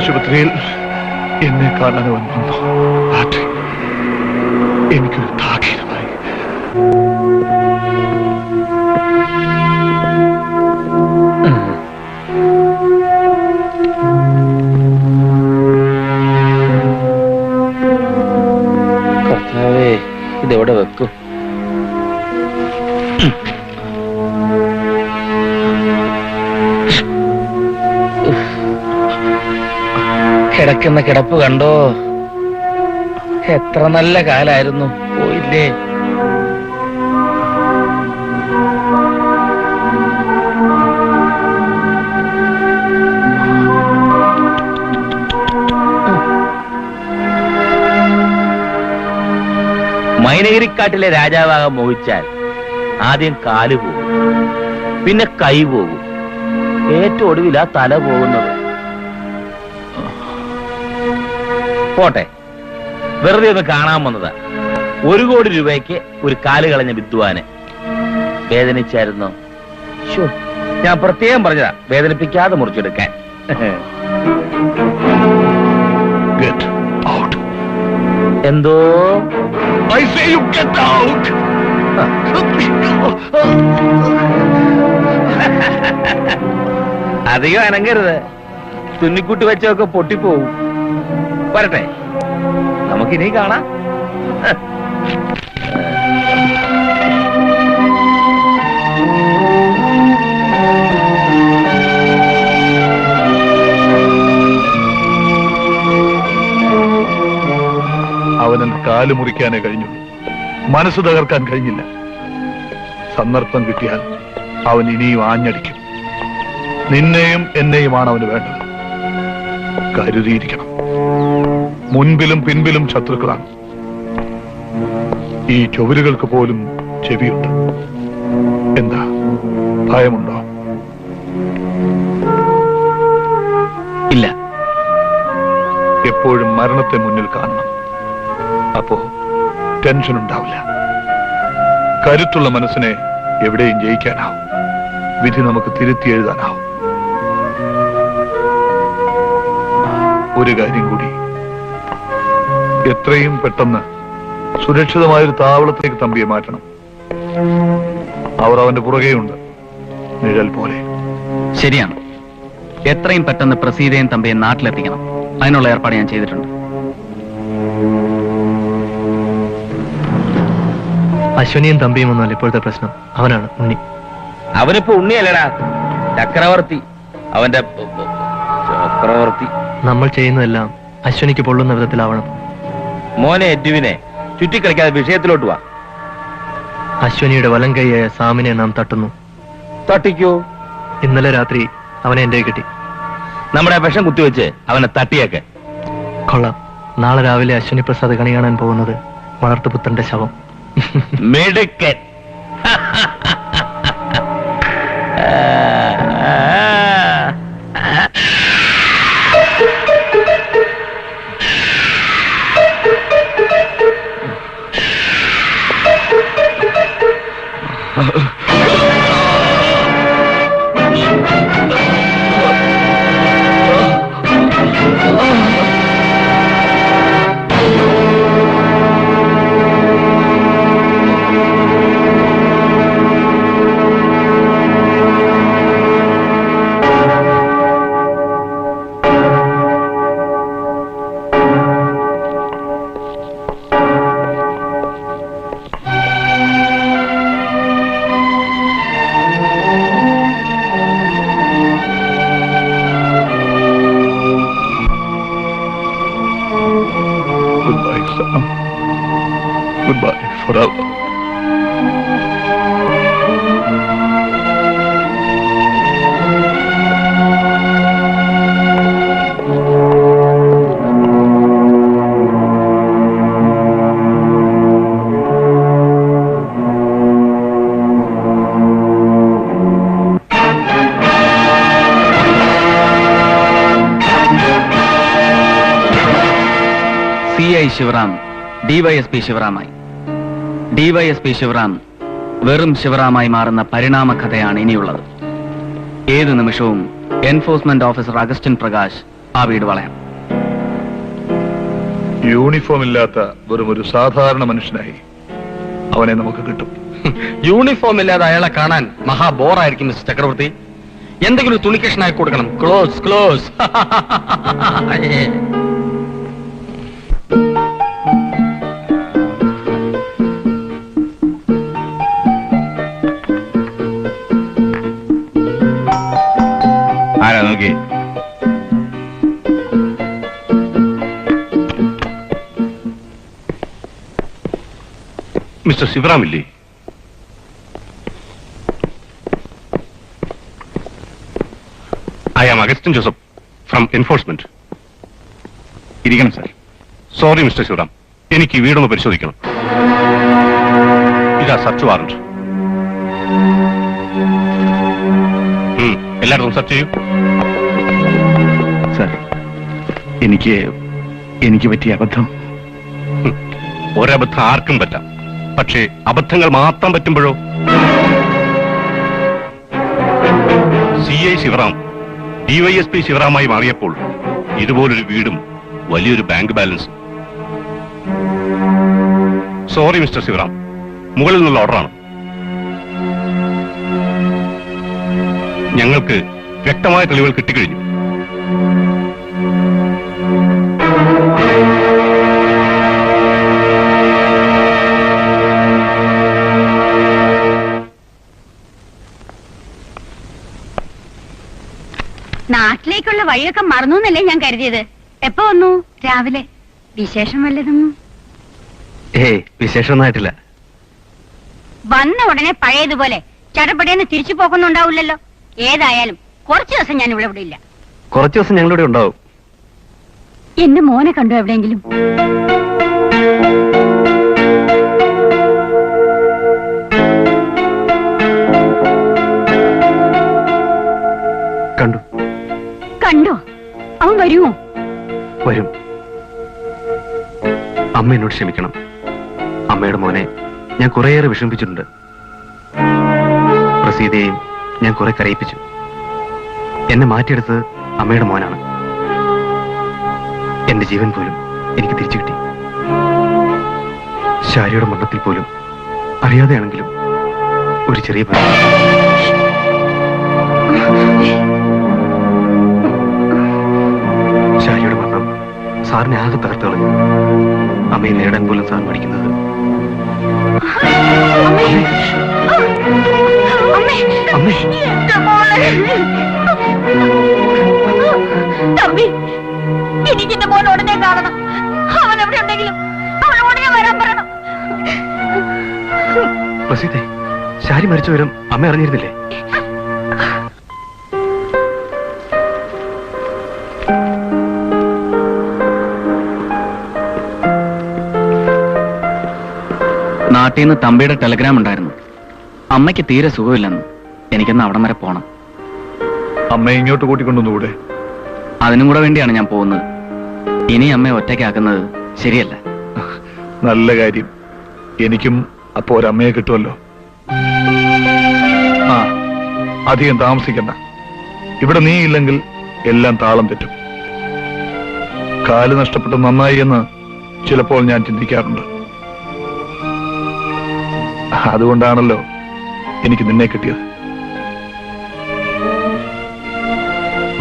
ആശുപത്രിയിൽ എന്നെ കാണാൻ അവൻ വന്നു. ആട്ടെ, എനിക്കൊരു താക്കീതമായി. കർത്താവേ, ഇതെവിടെ വെക്കും? കിടക്കുന്ന കിടപ്പ് കണ്ടോ? എത്ര നല്ല കാലായിരുന്നു, പോയില്ലേ? മൈനഗിരിക്കാട്ടിലെ രാജാവാകാൻ മോഹിച്ചാൽ ആദ്യം കാല് പോകും, പിന്നെ കൈ പോകും, ഏറ്റവും ഒടുവിലാ തല പോകുന്നത്. പോട്ടെ, വെറുതെ ഒന്ന് കാണാൻ വന്നതാ. 1 കോടി രൂപയ്ക്ക് ഒരു കാല് കളഞ്ഞ വിദ്വാന്. വേദനിച്ചായിരുന്നോ? ശോ, ഞാൻ പ്രത്യേകം പറഞ്ഞതാ വേദനിപ്പിക്കാതെ മുറിച്ചെടുക്കാൻ. Get out. എന്തോ I say you get out. അധികം അനങ്ങരുത്, തുന്നിക്കുട്ടി വെച്ചൊക്കെ പൊട്ടിപ്പോവും. വരട്ടെ, നമുക്കിനി കാണാം. അവനൻ കാല് മുറിക്കാനേ കഴിഞ്ഞു, മനസ്സ് തകർക്കാൻ കഴിഞ്ഞില്ല. സന്ദർഭം കിട്ടിയാൽ അവൻ ഇനിയും ആഞ്ഞടിക്കും. നിന്നെയും എന്നെയുമാണ് അവന് വേണ്ടത്. കരുതിയിരിക്കണം. മുൻപിലും പിൻപിലും ശത്രുക്കളാണ്. ഈ ചുവരുകൾക്ക് പോലും ചെവിയുണ്ട്. എന്താ, ഭയമുണ്ടോ? ഇല്ല. എപ്പോഴും മരണത്തെ മുന്നിൽ കാണണം. അപ്പോ ടെൻഷൻ ഉണ്ടാവില്ല. കരുത്തുള്ള മനസ്സിനെ എവിടെയും ജയിക്കാനാവും. വിധി നമുക്ക് തിരുത്തി എഴുതാനാവും. ഒരു കാര്യം കൂടി, എത്രയും പെട്ടെന്ന് സുരക്ഷിതമായൊരു താവളത്തിലേക്ക് തമ്പിയെ മാറ്റണം. അവർ അവന്റെ പുറകെയുണ്ട്, നിഴൽ പോലെ. ശരിയാണ്. എത്രയും പെട്ടെന്ന് പ്രസീതയും തമ്പിയെ നാട്ടിലെത്തിക്കണം. അതിനുള്ള ഏർപ്പാട് ഞാൻ ചെയ്തിട്ടുണ്ട്. അശ്വനിയും തമ്പിയും ഒന്നുമല്ല ഇപ്പോഴത്തെ പ്രശ്നം. അവനാണ് ഉണ്ണി. അവനിപ്പോ ഉണ്ണിയല്ലടാ, ചക്രവർത്തി. അവന്റെ ചക്രവർത്തി. നമ്മൾ ചെയ്യുന്നതെല്ലാം അശ്വനിക്ക് പൊള്ളുന്ന വിധത്തിലാവണം. മോനെ എറ്റുവിനെ ചുറ്റിക്കളിക്കാതെ വിഷയത്തിലോട്ട് വാ. അശ്വനിയുടെ വലം കൈയായ സാമിനെ നാം തട്ടുന്നു. തട്ടിക്കോ. ഇന്നലെ രാത്രി അവനെ എന്റെ കിട്ടി. നമ്മുടെ വിഷം കുത്തിവെച്ച് അവനെ തട്ടിയേക്ക്. കൊള്ളാം. നാളെ രാവിലെ അശ്വനി പ്രസാദ് കണി കാണാൻ പോകുന്നത് വളർത്തുപുത്രന്റെ ശവം. മിടുക്കൻ. Goodbye, Sam. Goodbye forever. CI Sivaram DYSP ശിവറാമായി. ഡിവൈഎസ്പി ശിവറാം വെറും ശിവറാമായി മാറുന്ന പരിണാമ കഥയാണ് ഇനിയുള്ളത്. ഏത് നിമിഷവും എൻഫോഴ്സ്മെന്റ് ഓഫീസർ അഗസ്റ്റിൻ പ്രകാശ് ആ വീട് വളയാം. യൂണിഫോം ഇല്ലാത്ത വെറും ഒരു സാധാരണ മനുഷ്യനായി അവനെ നമുക്ക് കിട്ടും. യൂണിഫോം ഇല്ലാതെ അയാളെ കാണാൻ മഹാ ബോറായിരിക്കും മിസ്റ്റർ ചക്രവർത്തി. എന്തെങ്കിലും തുണിക്കഷ്ണായി കൊടുക്കണം. Close close. ആരാ നോക്കി? മിസ്റ്റർ ശിവറാം ഇല്ലേ? I am Augustin Joseph from enforcement. ഇരിക്കണം സാർ. സോറി മിസ്റ്റർ ശിവറാം, എനിക്ക് ഈ വീടൊന്ന് പരിശോധിക്കണം. ഇതാ സെർച്ച് വാറന്റ്. എല്ലായിടത്തും സെർച്ച് ചെയ്യൂ. സാർ, എനിക്ക് പറ്റിയ അബദ്ധം. ഒരബദ്ധം ആർക്കും പറ്റാം, പക്ഷേ അബദ്ധങ്ങൾ മാത്രം പറ്റുമ്പോഴോ? CI ശിവറാം DYSP ശിവറാമായി മാറിയപ്പോൾ ഇതുപോലൊരു വീടും വലിയൊരു ബാങ്ക് ബാലൻസും. സോറി മിസ്റ്റർ ശിവറാം, മുകളിൽ നിന്നുള്ള ഓർഡറാണ്. ഞങ്ങൾക്ക് വ്യക്തമായ തെളിവുകൾ കിട്ടിക്കഴിഞ്ഞു. നാട്ടിലേക്കുള്ള വഴിയൊക്കെ മറന്നു എന്നല്ലേ ഞാൻ കരുതിയത്. എപ്പോ വന്നു? രാവിലെ. വിശേഷം വല്ലതും? വിശേഷമൊന്നും ആയിട്ടില്ല. വന്ന ഉടനെ പഴയതുപോലെ ചടപടയെന്ന് തിരിച്ചു പോക്കൊന്നുണ്ടാവില്ലല്ലോ. ഏതായാലും കുറച്ചു ദിവസം ഞാൻ ഇവിടെ ഇല്ല. കുറച്ചു ദിവസം ഞങ്ങളിവിടെ ഉണ്ടാവും. എന്റെ മോനെ കണ്ടു എവിടെയെങ്കിലും? കണ്ടു. കണ്ടോ? അവൻ വരുമോ? വരും. അമ്മ എന്നോട് ക്ഷമിക്കണം. അമ്മയുടെ മോനെ ഞാൻ കുറേയേറെ വിഷമിപ്പിച്ചിട്ടുണ്ട്. പ്രസീതയെയും ഞാൻ കുറെ കരയിപ്പിച്ചു. എന്നെ മാറ്റിയെടുത്തത് അമ്മയുടെ മോനാണ്. എന്റെ ജീവൻ പോലും എനിക്ക് തിരിച്ചു കിട്ടി. ശാരിയുടെ മരണത്തിൽ പോലും അറിയാതെയാണെങ്കിലും ഒരു ചെറിയ ശാരിയുടെ മരണം സാറിനെ ആകെ തകർത്ത് കളഞ്ഞു. അമ്മയെ നേടാൻ പോലും സാർ പഠിക്കുന്നത്. തമ്പി, എനിക്ക് എന്റെ മോൻ ഉടനെ കാണണം. അവൻ എവിടെ ഉണ്ടെങ്കിലും അവൻ ഉടനെ വരാൻ പറയണം. പ്രസീതേ, ശാരി മരിച്ച വിവരം അമ്മ അറിഞ്ഞിരുന്നില്ലേ? നാട്ടിൽ നിന്ന് തമ്പിയുടെ ടെലഗ്രാം ഉണ്ടായിരുന്നു. അമ്മയ്ക്ക് തീരെ സുഖമില്ലെന്ന്. എനിക്കൊന്ന് അവിടം വരെ പോണം. അമ്മ ഇങ്ങോട്ട് കൂട്ടിക്കൊണ്ടുവന്നുകൂടെ? അതിനും കൂടെ വേണ്ടിയാണ് ഞാൻ പോകുന്നത്. ഇനി അമ്മയെ ഒറ്റയ്ക്കാക്കുന്നത് ശരിയല്ല. നല്ല കാര്യം. എനിക്കും അപ്പോ ഒരമ്മയെ കിട്ടുമല്ലോ. ആ, അധികം താമസിക്കണ്ട. ഇവിടെ നീ ഇല്ലെങ്കിൽ എല്ലാം താളം തെറ്റും. കാല് നഷ്ടപ്പെട്ട് നന്നായി എന്ന് ചിലപ്പോൾ ഞാൻ ചിന്തിക്കാറുണ്ട്. അതുകൊണ്ടാണല്ലോ എനിക്ക് നിന്നെ കിട്ടിയത്.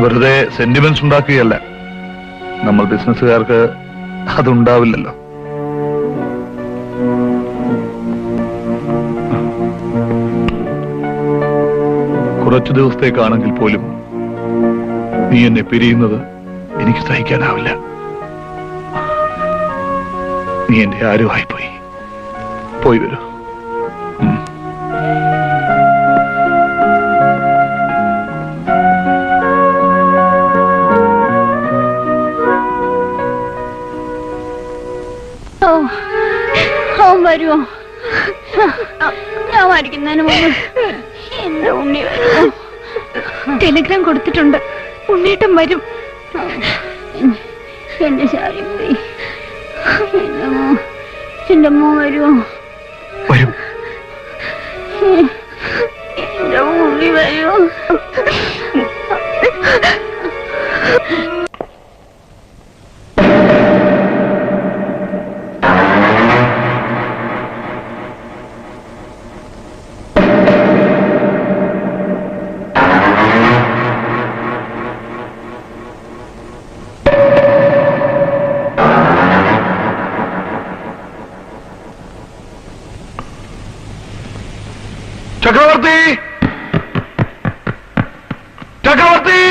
വെറുതെ സെന്റിമെന്റ്സ് ഉണ്ടാക്കുകയല്ല. നമ്മൾ ബിസിനസ്സുകാർക്ക് അതുണ്ടാവില്ലല്ലോ. കുറച്ചു ദിവസത്തേക്കാണെങ്കിൽ പോലും നീ എന്നെ പിരിയുന്നത് എനിക്ക് സഹിക്കാനാവില്ല. നീ എന്റെ ആരും ആയിപ്പോയി. പോയി വരൂ. അവൻ വരുമോ? ഞാൻ മരിക്കുന്നതിന് മുമ്പ് എന്റെ ഉണ്ണി വരുമോ? ടെലിഗ്രാം കൊടുത്തിട്ടുണ്ട്. ഉണ്ണീട്ടം വരും. എന്റെ ശാരി പോയി. എന്റെ മോൻ വരുമോ? വരും. എന്റെ ഉണ്ണി വരുമോ? ചക്രവർത്തി, ചക്രവർത്തി!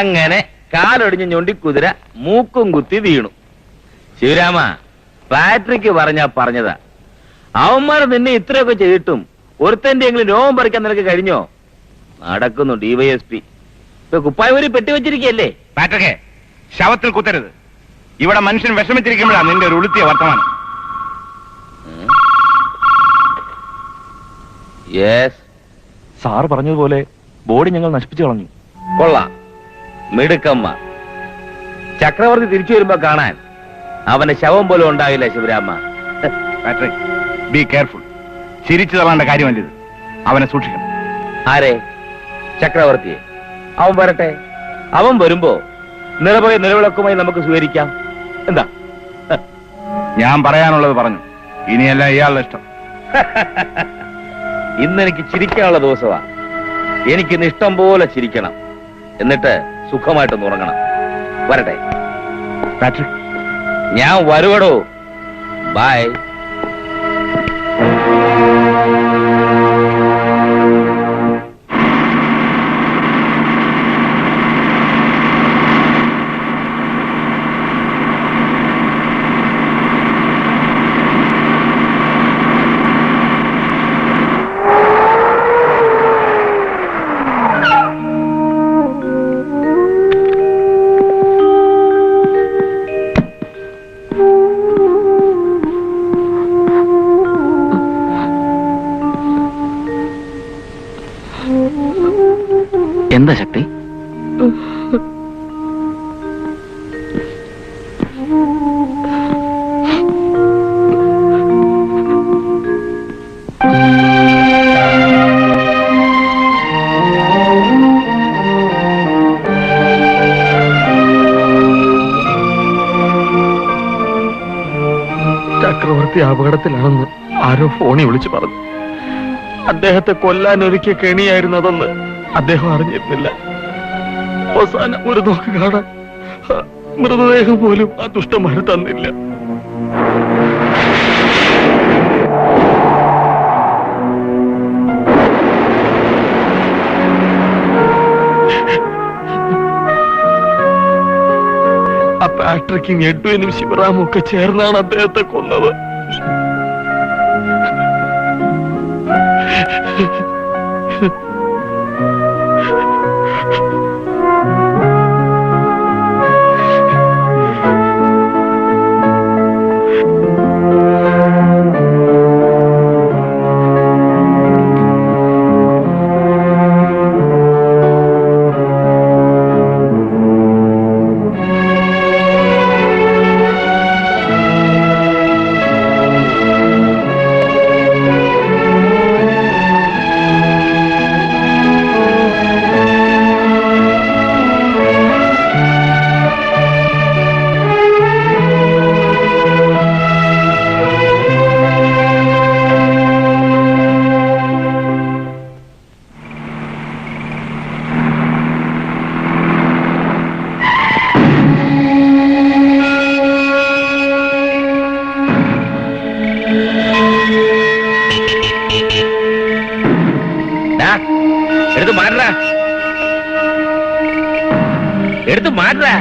അങ്ങനെ കാലൊടിഞ്ഞ് ഞൊണ്ടിക്കുതിര മൂക്കും കുത്തി വീണു. ശിവരാമ, പാട്രിക്ക് പറഞ്ഞതാ. അവന്മാർ നിന്നെ ഇത്രയൊക്കെ ചെയ്തിട്ടും ഒരുത്തന്റെ എങ്കിലും രോമം പറിക്കാൻ നിനക്ക് കഴിഞ്ഞോ? നടക്കുന്നു ഡിവൈഎസ്പി. കുപ്പായൂരി പെട്ടിവെച്ചിരിക്കല്ലേ? പാട്രിക്കെ, ശവത്തിൽ കുത്തരുത്. ഇവിടെ മനുഷ്യൻ വിഷമിച്ചിരിക്കുമ്പോഴാണ് നിന്റെ ഒരു ഉളുത്തിയ വർത്തമാനം. യെസ്, സാർ പറഞ്ഞതുപോലെ ബോഡി ഞങ്ങൾ നശിപ്പിച്ചു കളഞ്ഞു. കൊള്ളാം, മിടുക്കന്മാർ. ചക്രവർത്തി തിരിച്ചു വരുമ്പോ കാണാൻ അവന്റെ ശവം പോലും ഉണ്ടാകില്ല ശിവരാമ. Patrick, be careful. ചിരിച്ചു തള്ളേണ്ട കാര്യമല്ലിത്. അവനെ സൂക്ഷിക്കണം. ആരെ? ചക്രവർത്തിയെ. അവൻ വരട്ടെ. അവൻ വരുമ്പോ നിറപകை നിലവിളക്കുമായി നമുക്ക് സ്വീകരിക്കാം. എന്താ? ഞാൻ പറയാനുള്ളത് പറഞ്ഞു. ഇനിയല്ല ഇയാളുടെ ഇഷ്ടം. ഇന്നെനിക്ക് ചിരിക്കാനുള്ള ദിവസമാ. എനിക്കിന്ന് ഇഷ്ടം പോലെ ചിരിക്കണം. എന്നിട്ട് സുഖമായിട്ടൊന്ന് ഉറങ്ങണം. വരട്ടെ. പാട്രിക്, ഞാൻ വരുവടോ. ബൈ. എന്താ ശക്തി? അപകടത്തിലാണെന്ന് ആരോ ഫോണിൽ വിളിച്ചു പറഞ്ഞു. അദ്ദേഹത്തെ കൊല്ലാൻ ഒരുക്കിയ കെണിയായിരുന്നു അതെന്ന് അദ്ദേഹം അറിഞ്ഞിരുന്നില്ല. അവസാനം ഒരു നോക്ക് കാണാൻ മൃതദേഹം പോലും ആ ദുഷ്ടന്മാര് തന്നില്ല. ആ പാട്രിക്കും എഡ്വിനും ശിവറാമും ഒക്കെ ചേർന്നാണ് അദ്ദേഹത്തെ കൊന്നത്. എടുത്ത് മാറ്റാ.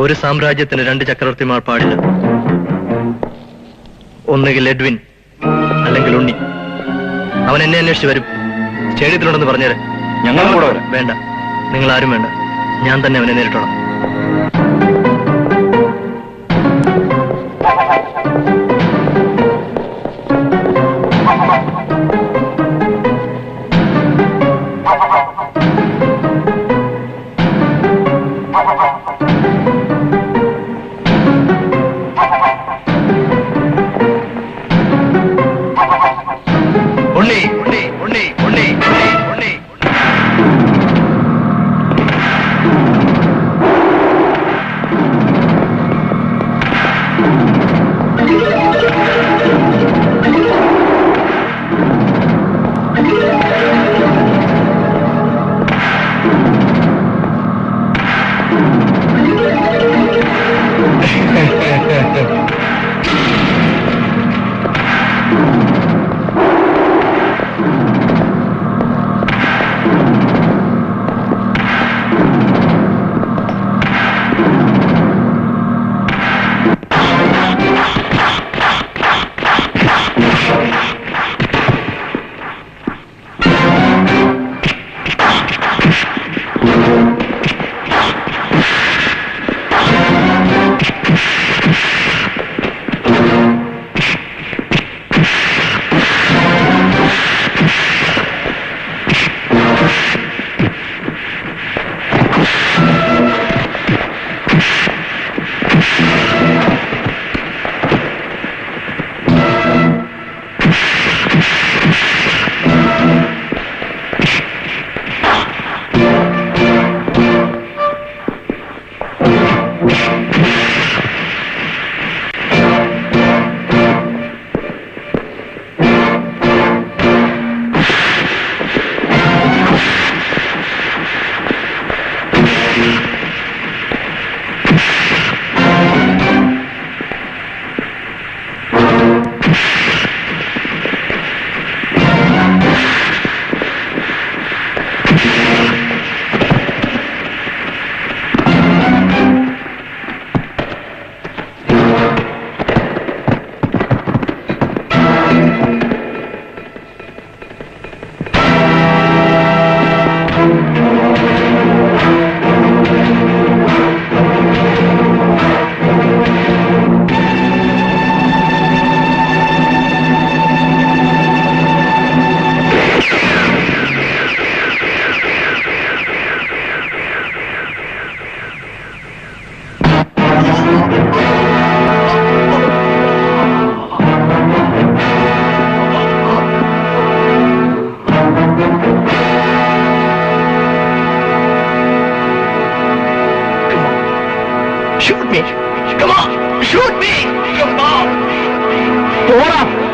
ഒരു സാമ്രാജ്യത്തിന് രണ്ട് ചക്രവർത്തിമാർ പാടില്ല. ഒന്നുകിൽ എഡ്വിൻ അല്ലെങ്കിൽ ഉണ്ണി. അവൻ എന്നെ അന്വേഷിച്ച് വരും. സ്റ്റേഡിയത്തിലുണ്ടെന്ന് പറഞ്ഞേരെ. ഞങ്ങളും കൂടെ വരാം. വേണ്ട, നിങ്ങൾ ആരും വേണ്ട. ഞാൻ തന്നെ അവനെ നേരിട്ടോളാം. ഉണ്ണി ഉണ്ണി ഉണ്ണി ഉണ്ണി ഉണ്ണി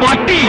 പട്ടി